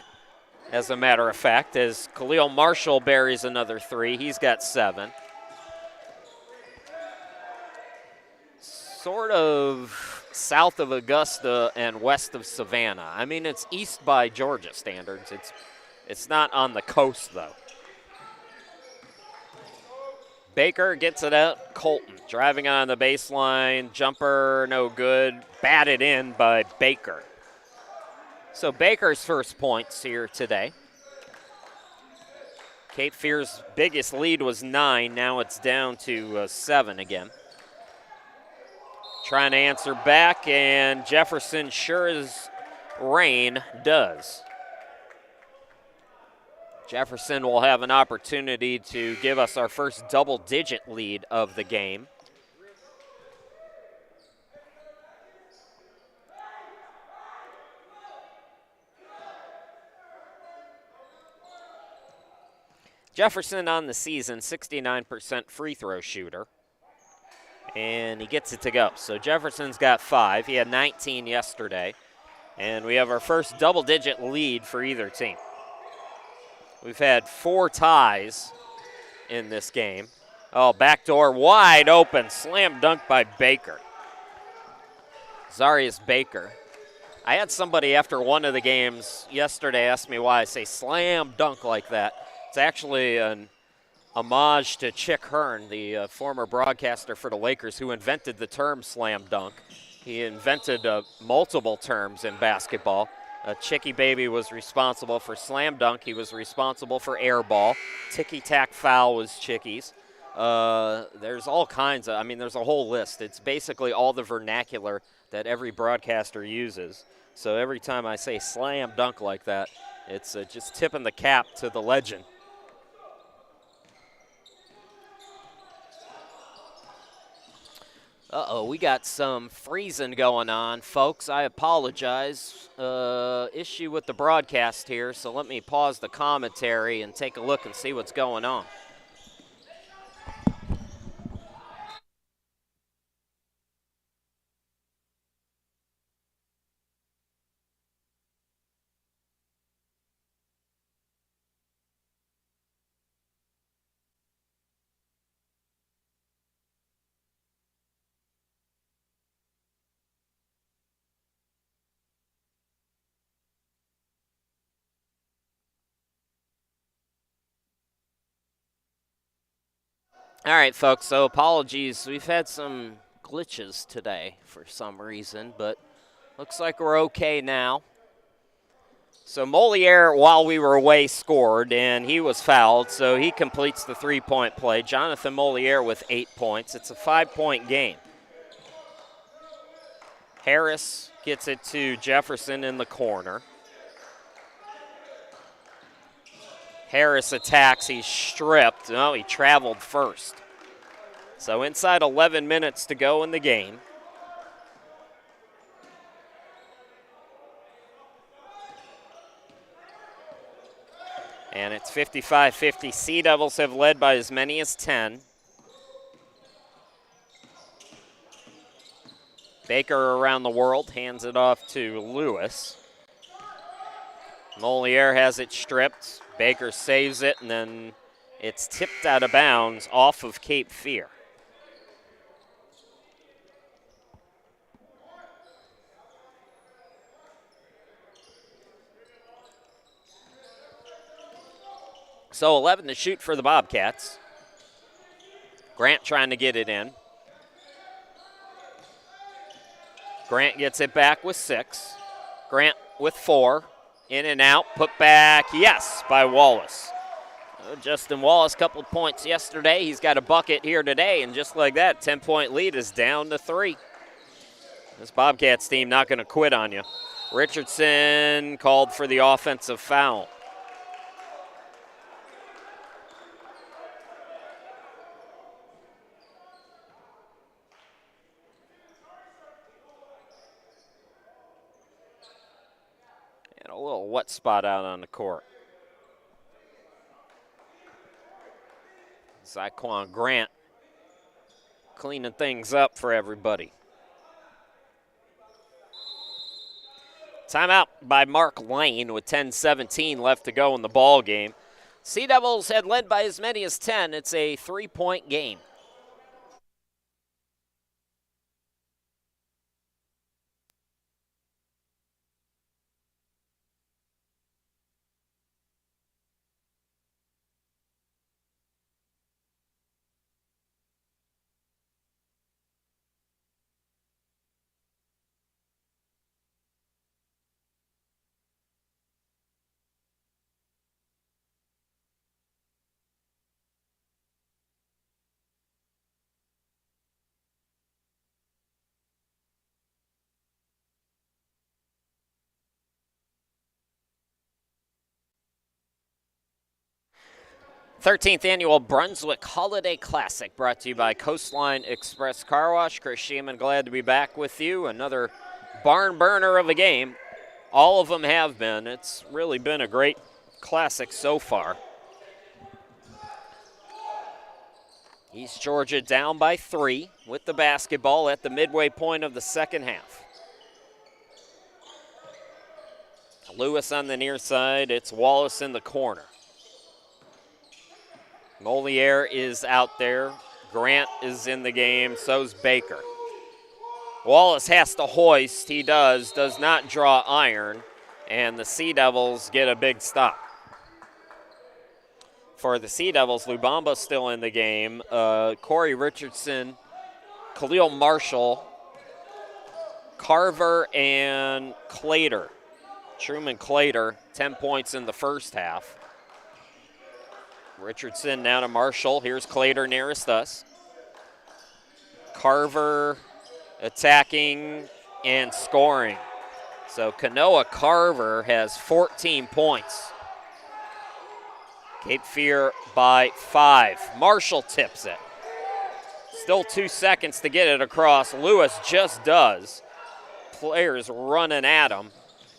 as a matter of fact, as Khalil Marshall buries another 3. He's got 7. Sort of south of Augusta and west of Savannah. I mean, it's east by Georgia standards. It's not on the coast, though. Baker gets it out. Colton driving on the baseline. Jumper, no good. Batted in by Baker. So Baker's first points here today. Cape Fear's biggest lead was 9. Now it's down to 7 again. Trying to answer back, and Jefferson sure as rain does. Jefferson will have an opportunity to give us our first double-digit lead of the game. Jefferson on the season, 69% free throw shooter. And he gets it to go. So Jefferson's got 5. He had 19 yesterday. And we have our first double-digit lead for either team. We've had 4 ties in this game. Oh, backdoor wide open. Slam dunk by Baker. Zarius Baker. I had somebody after one of the games yesterday ask me why I say slam dunk like that. It's actually an homage to Chick Hearn, the former broadcaster for the Lakers, who invented the term slam dunk. He invented multiple terms in basketball. Chicky Baby was responsible for slam dunk. He was responsible for air ball. Ticky-tack foul was Chickies. There's all kinds of, there's a whole list. It's basically all the vernacular that every broadcaster uses. So every time I say slam dunk like that, it's just tipping the cap to the legend. Uh-oh, we got some freezing going on, folks. I apologize. Issue with the broadcast here, so let me pause the commentary and take a look and see what's going on. All right, folks, so apologies. We've had some glitches today for some reason, but looks like we're okay now. So Moliere, while we were away, scored, and he was fouled, so he completes the three-point play. Jonathan Moliere with 8 points. It's a 5-point game. Harris gets it to Jefferson in the corner. Harris attacks. He's stripped. No, he traveled first. So inside 11 minutes to go in the game. And it's 55-50. Sea Devils have led by as many as 10. Baker around the world hands it off to Lewis. Moliere has it stripped. Baker saves it, and then it's tipped out of bounds off of Cape Fear. So 11 to shoot for the Bobcats. Grant trying to get it in. Grant gets it back with 6. Grant with 4. In and out, put back, yes, by Wallace. Justin Wallace, couple of points yesterday. He's got a bucket here today, and just like that, 10-point lead is down to 3. This Bobcats team not going to quit on you. Richardson called for the offensive foul. And a little wet spot out on the court. Zyquan Grant cleaning things up for everybody. Timeout by Mark Lane with 10:17 left to go in the ball game. Sea Devils had led by as many as 10. It's a 3-point game. th Annual Brunswick Holiday Classic brought to you by Coastline Express Car Wash. Chris Sheeman, glad to be back with you. Another barn burner of a game. All of them have been. It's really been a great classic so far. East Georgia down by 3 with the basketball at the midway point of the second half. Lewis on the near side. It's Wallace in the corner. Moliere is out there. Grant is in the game. So's Baker. Wallace has to hoist. He does not draw iron. And the Sea Devils get a big stop. For the Sea Devils, Lubamba still in the game. Corey Richardson, Khalil Marshall, Carver, and Clater. Truman Clater, 10 points in the first half. Richardson now to Marshall. Here's Clater nearest us. Carver attacking and scoring. So Kanoa Carver has 14 points. Cape Fear by 5. Marshall tips it. Still 2 seconds to get it across. Lewis just does. Players running at him.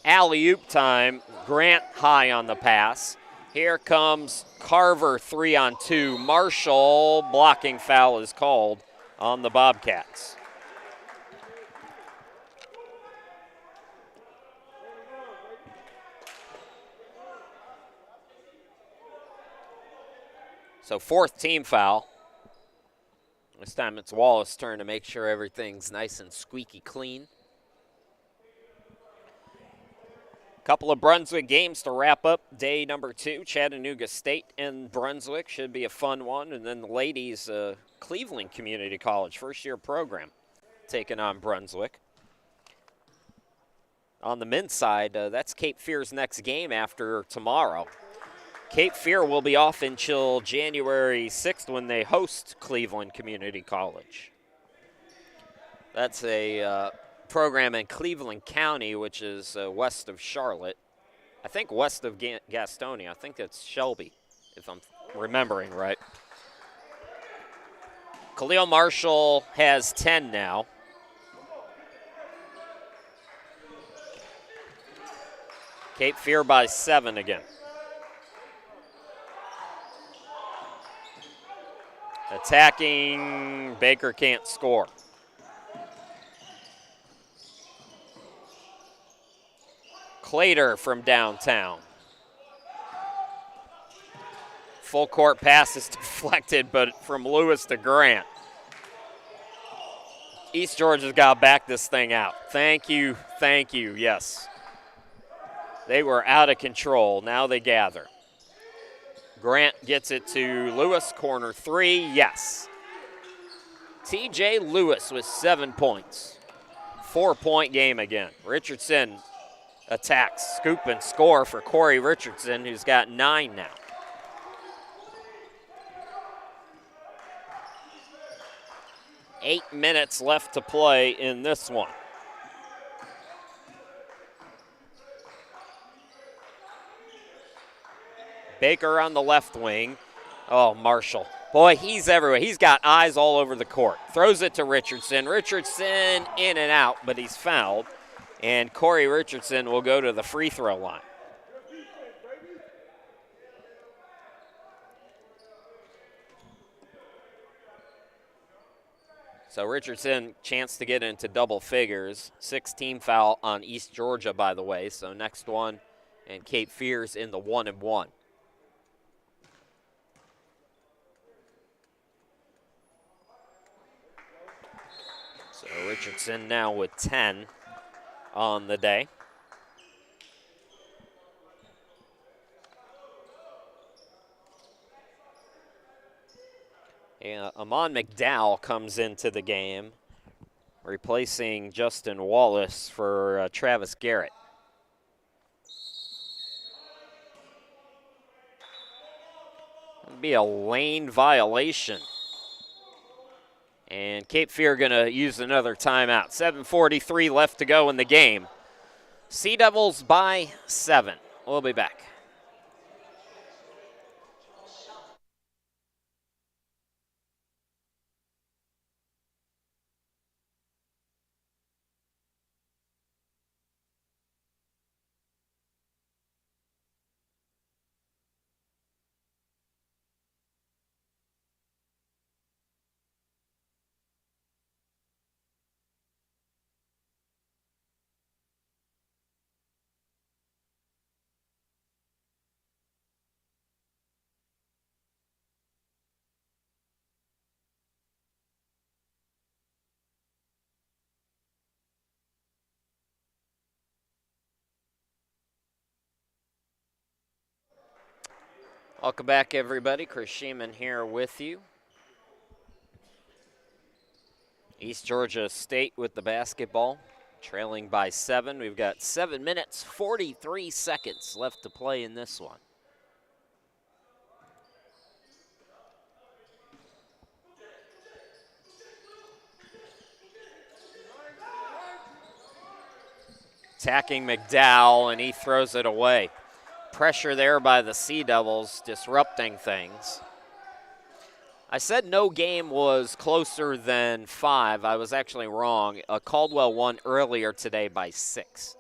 Alley-oop time. Grant high on the pass. Here comes Carver, 3-on-2. Marshall, blocking foul is called on the Bobcats. So 4th team foul. This time it's Wallace's turn to make sure everything's nice and squeaky clean. Couple of Brunswick games to wrap up day number 2. Chattanooga State and Brunswick should be a fun one. And then the ladies, Cleveland Community College, first-year program, taking on Brunswick. On the men's side, that's Cape Fear's next game after tomorrow. Cape Fear will be off until January 6th when they host Cleveland Community College. That's a program in Cleveland County, which is west of Charlotte. I think west of Gastonia. I think that's Shelby, if I'm remembering right. Khalil Marshall has 10 now. Cape Fear by 7 again. Attacking, Baker can't score. Clater from downtown. Full court pass is deflected, but from Lewis to Grant. East Georgia's got to back this thing out. Thank you, yes. They were out of control. Now they gather. Grant gets it to Lewis, corner 3, yes. TJ Lewis with 7 points. 4-point game again. Richardson attack, scoop, and score for Corey Richardson, who's got 9 now. Eight minutes left to play in this one. Baker on the left wing. Oh, Marshall. Boy, he's everywhere. He's got eyes all over the court. Throws it to Richardson. Richardson in and out, but he's fouled. And Corey Richardson will go to the free throw line. So Richardson, chance to get into double figures. 6-team foul on East Georgia, by the way. So next one, and Cape Fear's in the 1-1. So Richardson now with 10 on the day. And Amon McDowell comes into the game, replacing Justin Wallace for Travis Garrett. It'll be a lane violation. And Cape Fear going to use another timeout. 7:43 left to go in the game. Sea Devils by 7. We'll be back. Welcome back, everybody. Chris Sheeman here with you. East Georgia State with the basketball, trailing by 7. We've got 7 minutes, 43 seconds left to play in this one. Attacking McDowell, and he throws it away. Pressure there by the Sea Devils, disrupting things. I said no game was closer than 5. I was actually wrong. Caldwell won earlier today by 6.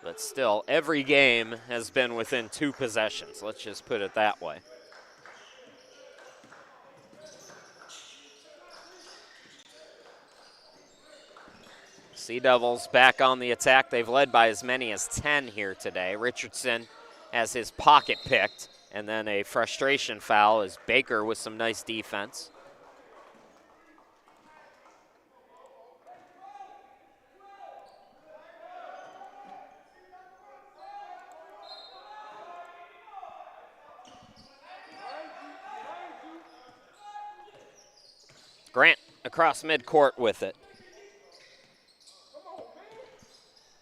But still, every game has been within 2 possessions. Let's just put it that way. Sea Devils back on the attack. They've led by as many as 10 here today. Richardson has his pocket picked, and then a frustration foul as Baker with some nice defense. Grant across midcourt with it.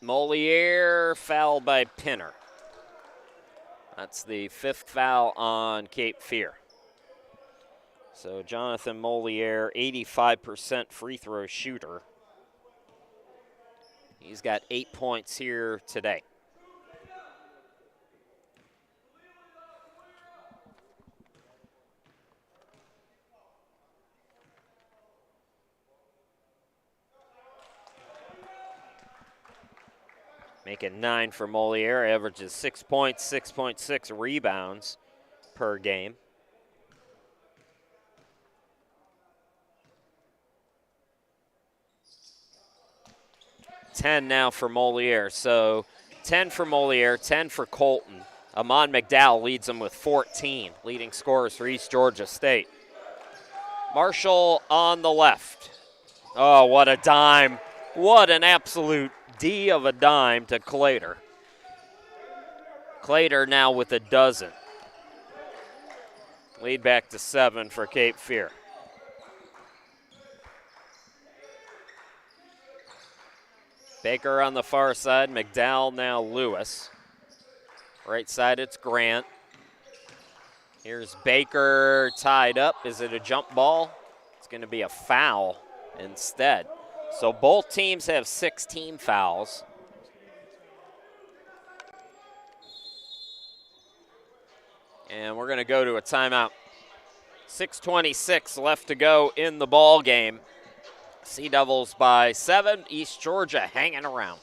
Moliere fouled by Pinner. That's the 5th foul on Cape Fear. So Jonathan Moliere, 85% free throw shooter. He's got 8 points here today. Making 9 for Moliere, averages 6 points, 6.6 rebounds per game. $10 now for Moliere. So 10 for Moliere, 10 for Colton. Amon McDowell leads them with 14, leading scorers for East Georgia State. Marshall on the left. Oh, what a dime. What an absolute D of a dime to Clater. Clater now with a dozen. Lead back to 7 for Cape Fear. Baker on the far side, McDowell now Lewis. Right side, it's Grant. Here's Baker tied up. Is it a jump ball? It's going to be a foul instead. So both teams have 6 team fouls. And we're going to go to a timeout. 6:26 left to go in the ball game. Sea Devils by 7. East Georgia hanging around.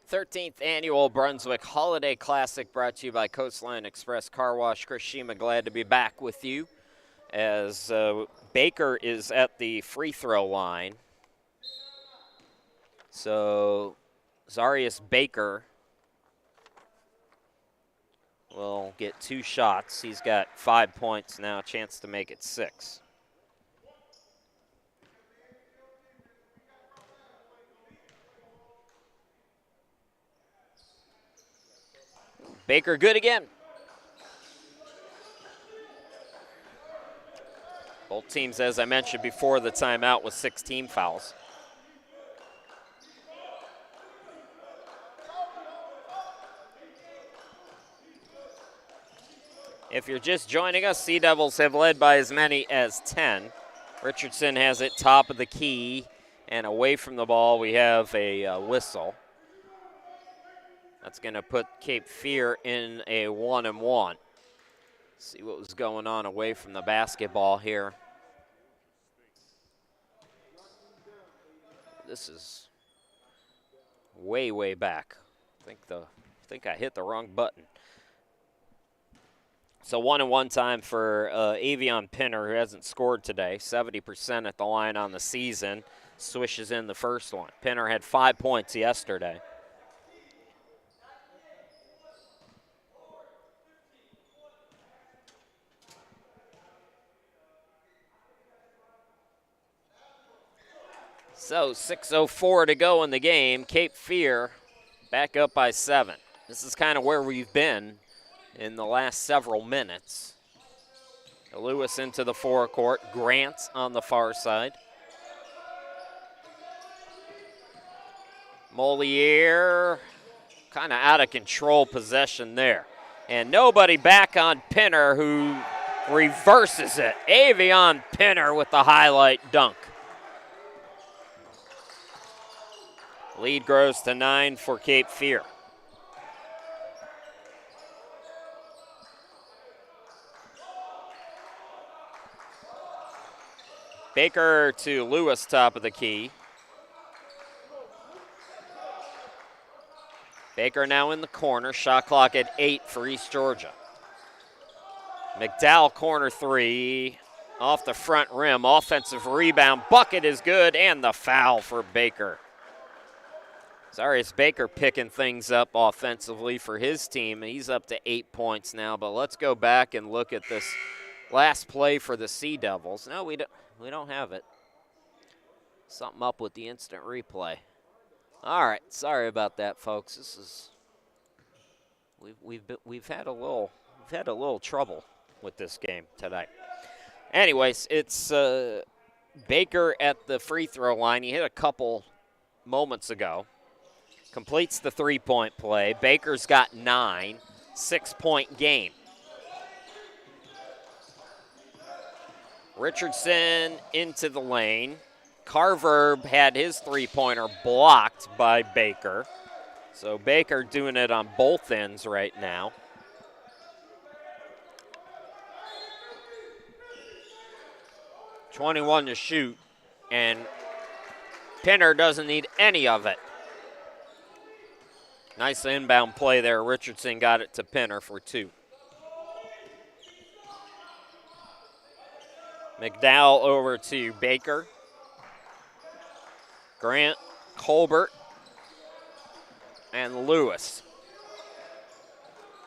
'13th Annual Brunswick Holiday Classic brought to you by Coastline Express Car Wash. Chris Shima, glad to be back with you as Baker is at the free throw line. So Zarius Baker will get 2 shots. He's got 5 points now, chance to make it 6. Baker good again. Both teams, as I mentioned before the timeout, with 6 team fouls. If you're just joining us, Sea Devils have led by as many as 10. Richardson has it top of the key, and away from the ball we have a whistle. That's going to put Cape Fear in a 1-and-1. See what was going on away from the basketball here. This is way, way back. I think I hit the wrong button. So 1-and-1 time for Avion Pinner, who hasn't scored today. 70% at the line on the season. Swishes in the first one. Pinner had 5 points yesterday. So 6:04 to go in the game. Cape Fear back up by 7. This is kind of where we've been in the last several minutes. Lewis into the forecourt. Grant on the far side. Moliere, kind of out of control possession there. And nobody back on Pinner, who reverses it. Avion Pinner with the highlight dunk. Lead grows to 9 for Cape Fear. Baker to Lewis, top of the key. Baker now in the corner. Shot clock at 8 for East Georgia. McDowell, corner 3. Off the front rim. Offensive rebound. Bucket is good, and the foul for Baker. Zarius Baker picking things up offensively for his team. He's up to 8 points now, but let's go back and look at this last play for the Sea Devils. No, we don't have it. Something up with the instant replay. All right, sorry about that, folks. This is we've had a little trouble with this game tonight. Anyways, it's Baker at the free throw line. He hit a couple moments ago. Completes the three-point play. Baker's got 9, 6-point game. Richardson into the lane. Carver had his three-pointer blocked by Baker. So Baker doing it on both ends right now. .21 to shoot, and Pinner doesn't need any of it. Nice inbound play there. Richardson got it to Pinner for 2. McDowell over to Baker. Grant, Colbert, and Lewis.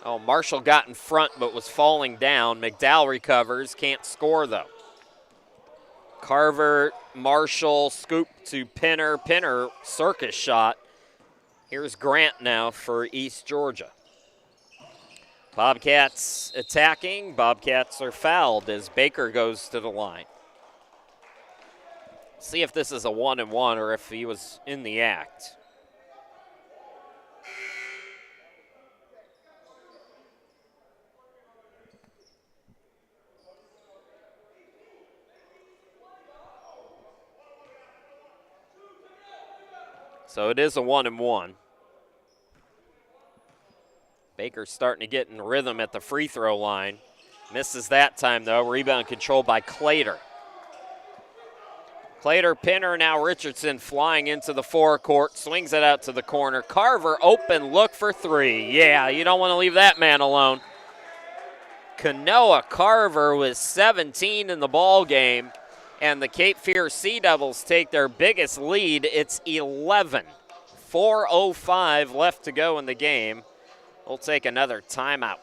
Oh, Marshall got in front but was falling down. McDowell recovers, can't score though. Carver, Marshall, scoop to Pinner. Pinner, circus shot. Here's Grant now for East Georgia. Bobcats attacking. Bobcats are fouled as Baker goes to the line. See if this is a 1-and-1 or if he was in the act. So it is a 1-and-1. Baker's starting to get in rhythm at the free throw line. Misses that time though. Rebound controlled by Clater. Clater, Pinner, now Richardson flying into the forecourt. Swings it out to the corner. Carver open, look for 3. Yeah, you don't want to leave that man alone. Kanoa Carver with 17 in the ball game. And the Cape Fear Sea Devils take their biggest lead. It's 11. 4:05 left to go in the game. We'll take another timeout.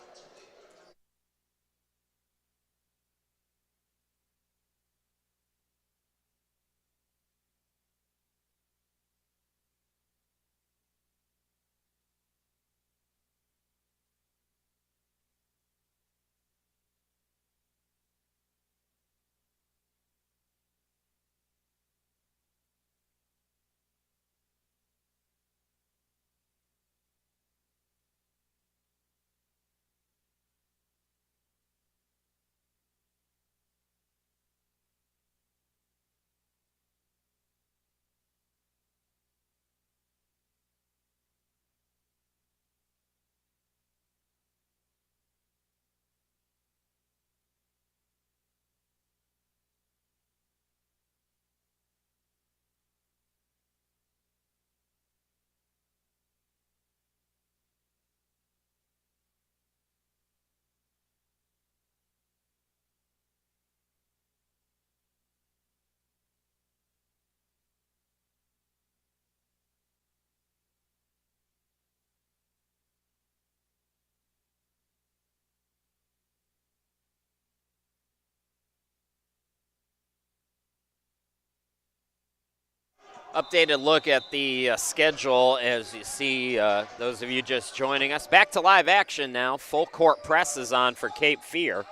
Updated look at the schedule as you see those of you just joining us. Back to live action now. Full court press is on for Cape Fear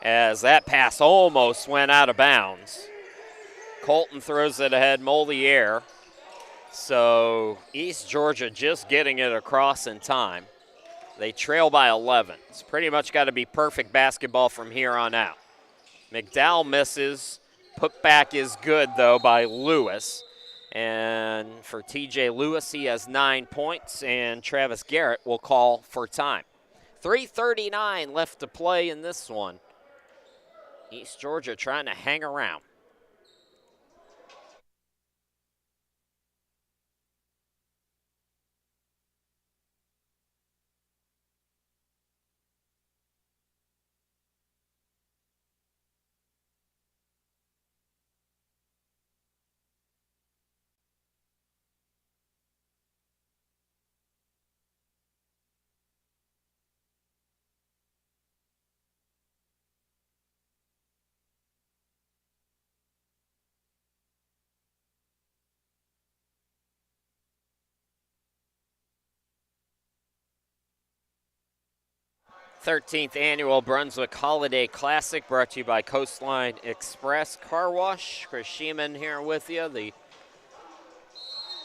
as that pass almost went out of bounds. Colton throws it ahead, Moliere. So East Georgia just getting it across in time. They trail by 11. It's pretty much got to be perfect basketball from here on out. McDowell misses. Putback is good, though, by Lewis. And for TJ Lewis, he has 9 points, and Travis Garrett will call for time. 3:39 left to play in this one. East Georgia trying to hang around. 13th Annual Brunswick Holiday Classic, brought to you by Coastline Express Car Wash. Chris Sheeman here with you. The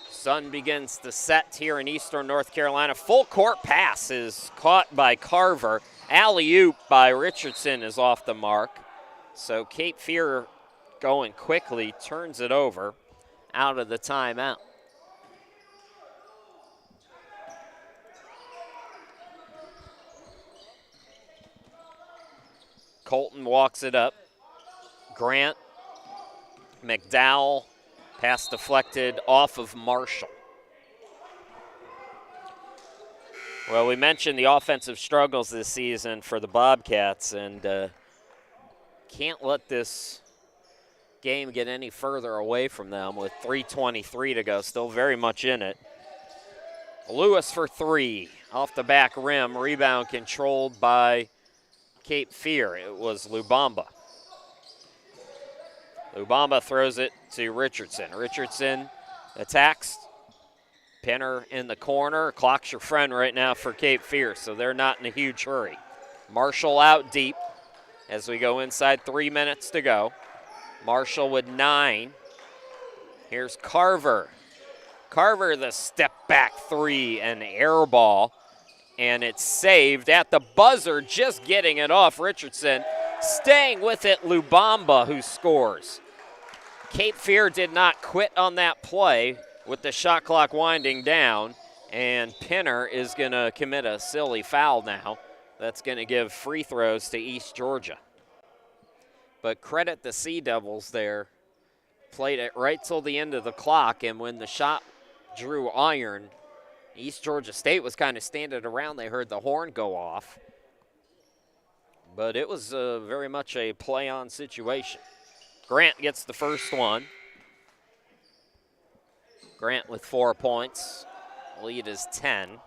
sun begins to set here in eastern North Carolina. Full court pass is caught by Carver. Alley-oop by Richardson is off the mark. So Cape Fear going quickly, turns it over out of the timeout. Colton walks it up. Grant, McDowell, pass deflected off of Marshall. Well, we mentioned the offensive struggles this season for the Bobcats, and can't let this game get any further away from them with 3:23 to go, still very much in it. Lewis for three, off the back rim, rebound controlled by Cape Fear. It was Lubamba. Lubamba throws it to Richardson. Richardson attacks. Pinner in the corner. Clock's your friend right now for Cape Fear, so they're not in a huge hurry. Marshall out deep as we go inside 3 minutes to go. Marshall with 9. Here's Carver. Carver, the step back three, and air ball. And it's saved at the buzzer, just getting it off. Richardson staying with it, Lubamba, who scores. Cape Fear did not quit on that play with the shot clock winding down, and Pinner is going to commit a silly foul now. That's going to give free throws to East Georgia. But credit the Sea Devils there. Played it right till the end of the clock, and when the shot drew iron, East Georgia State was kind of standing around. They heard the horn go off. But it was very much a play-on situation. Grant gets the first one. Grant with 4 points. Lead is 10.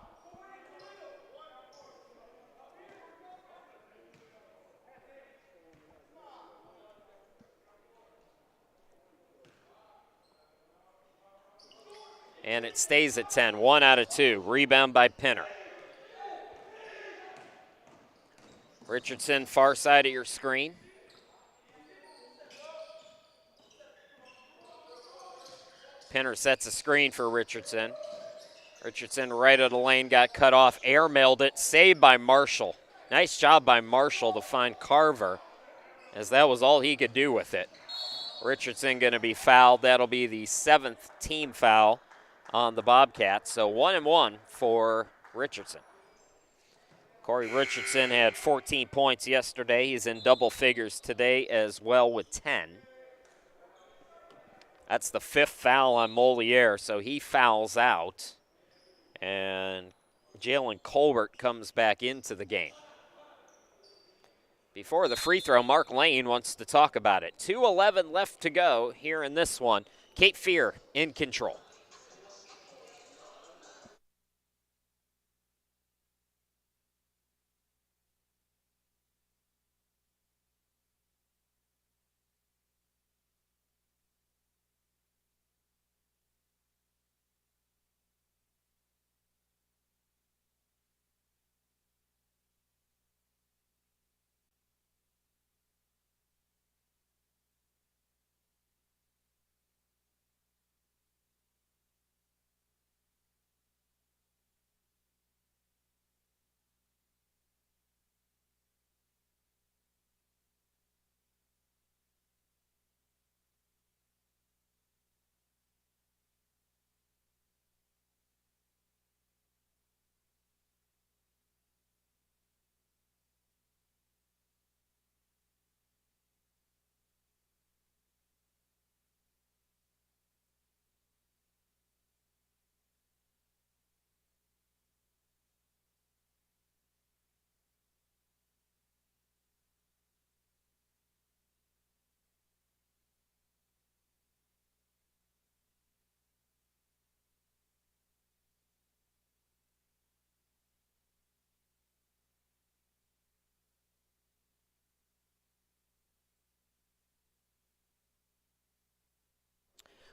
And it stays at 10, 1 out of 2. Rebound by Pinner. Richardson, far side of your screen. Pinner sets a screen for Richardson. Richardson right of the lane, got cut off, airmailed it, saved by Marshall. Nice job by Marshall to find Carver, as that was all he could do with it. Richardson going to be fouled. That'll be the 7th team foul on the Bobcats. So 1-1 for Richardson. Corey Richardson had 14 points yesterday. He's in double figures today as well with 10. That's the 5th foul on Moliere, so he fouls out. And Jalen Colbert comes back into the game. Before the free throw, Mark Lane wants to talk about it. 2:11 left to go here in this one. Cape Fear in control.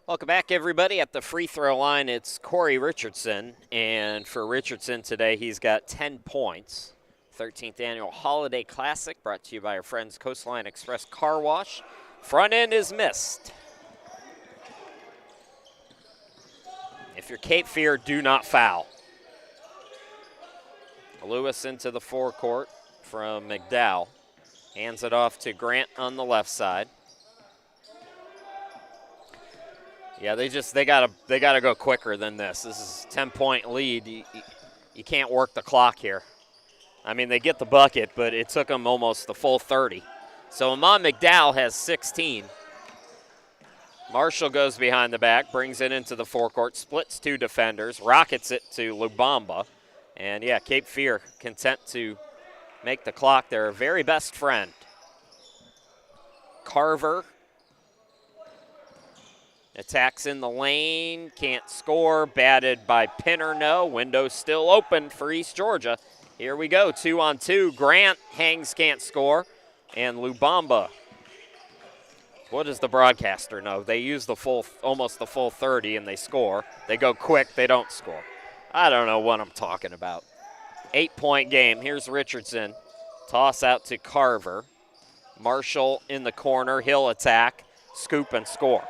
Welcome back, everybody. At the free throw line, it's Corey Richardson. And for Richardson today, he's got 10 points, 13th Annual Holiday Classic, brought to you by our friends Coastline Express Car Wash. Front end is missed. If you're Cape Fear, do not foul. Lewis into the forecourt from McDowell. Hands it off to Grant on the left side. Yeah, they gotta go quicker than this. This is a 10-point lead. You can't work the clock here. I mean, they get the bucket, but it took them almost the full 30. So Amon McDowell has 16. Marshall goes behind the back, brings it into the forecourt, splits two defenders, rockets it to Lubamba. And yeah, Cape Fear content to make the clock their very best friend. Carver attacks in the lane, can't score, batted by Pinner, no. Window still open for East Georgia. Here we go, 2-on-2. Grant hangs, can't score, and Lubamba. What does the broadcaster know? They use almost the full 30 and they score. They go quick, they don't score. I don't know what I'm talking about. 8-point game. Here's Richardson. Toss out to Carver. Marshall in the corner. He'll attack, scoop, and score.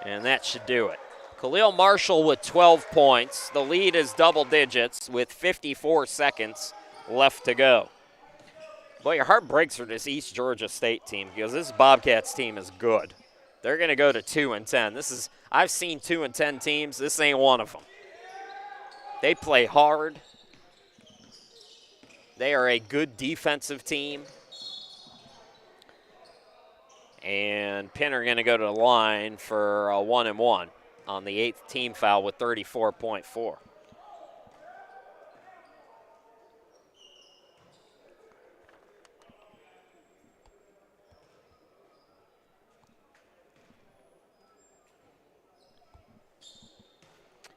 And that should do it. Khalil Marshall with 12 points. The lead is double digits with 54 seconds left to go. Boy, your heart breaks for this East Georgia State team because this Bobcats team is good. They're going to go to 2-10. I've seen 2-10 teams. This ain't one of them. They play hard. They are a good defensive team. And Penn are going to go to the line for a 1-and-1 on the 8th team foul with 34.4.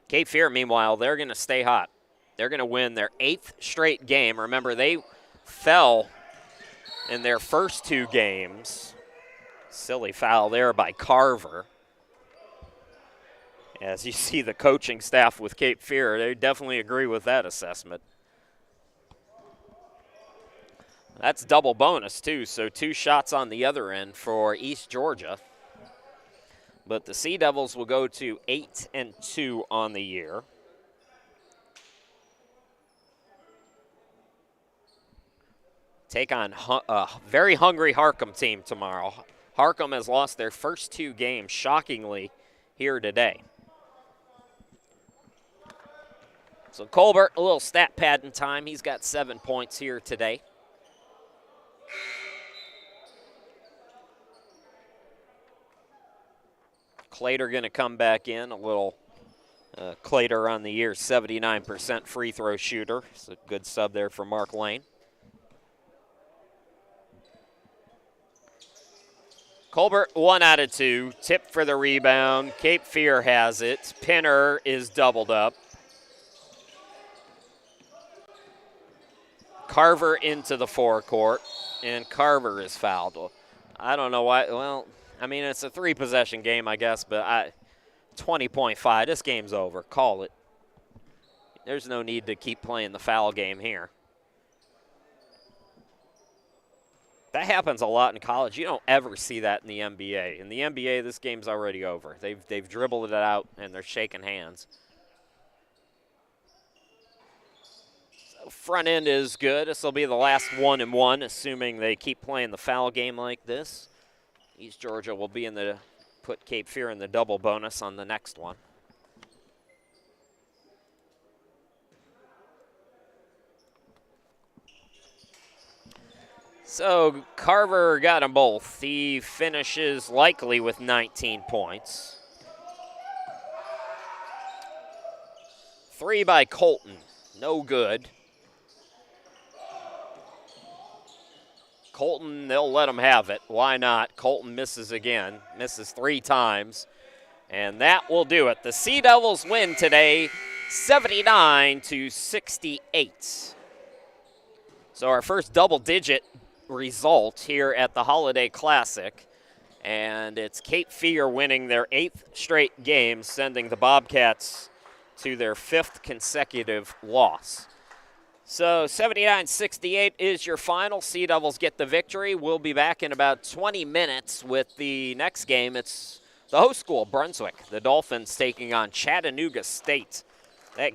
Cape Fear, meanwhile, they're going to stay hot. They're going to win their 8th straight game. Remember, they fell in their first 2 games. Silly foul there by Carver. As you see the coaching staff with Cape Fear, they definitely agree with that assessment. That's double bonus, too, so 2 shots on the other end for East Georgia. But the Sea Devils will go to 8-2 on the year. Take on a very hungry Harcum team tomorrow. Harcum has lost their first 2 games, shockingly, here today. So Colbert, a little stat pad in time. He's got 7 points here today. Clater going to come back in, a little Clater on the year, 79% free throw shooter. It's a good sub there for Mark Lane. Colbert, 1 out of 2, tip for the rebound. Cape Fear has it. Pinner is doubled up. Carver into the forecourt, and Carver is fouled. I don't know why. Well, I mean, it's a 3-possession game, I guess, but 20.5. This game's over. Call it. There's no need to keep playing the foul game here. That happens a lot in college. You don't ever see that in the NBA. In the NBA, this game's already over. They've dribbled it out, and they're shaking hands. So front end is good. This will be the last 1-and-1, assuming they keep playing the foul game like this. East Georgia will be put Cape Fear in the double bonus on the next one. So Carver got them both. He finishes likely with 19 points. 3 by Colton, no good. Colton, they'll let him have it. Why not? Colton misses again, misses 3 times, and that will do it. The Sea Devils win today, 79-68. So our first double-digit result here at the Holiday Classic, and it's Cape Fear winning their 8th straight game, sending the Bobcats to their 5th consecutive loss. So 79-68 is your final. Sea Devils get the victory. We'll be back in about 20 minutes with the next game. It's the host school, Brunswick. The Dolphins taking on Chattanooga State. That game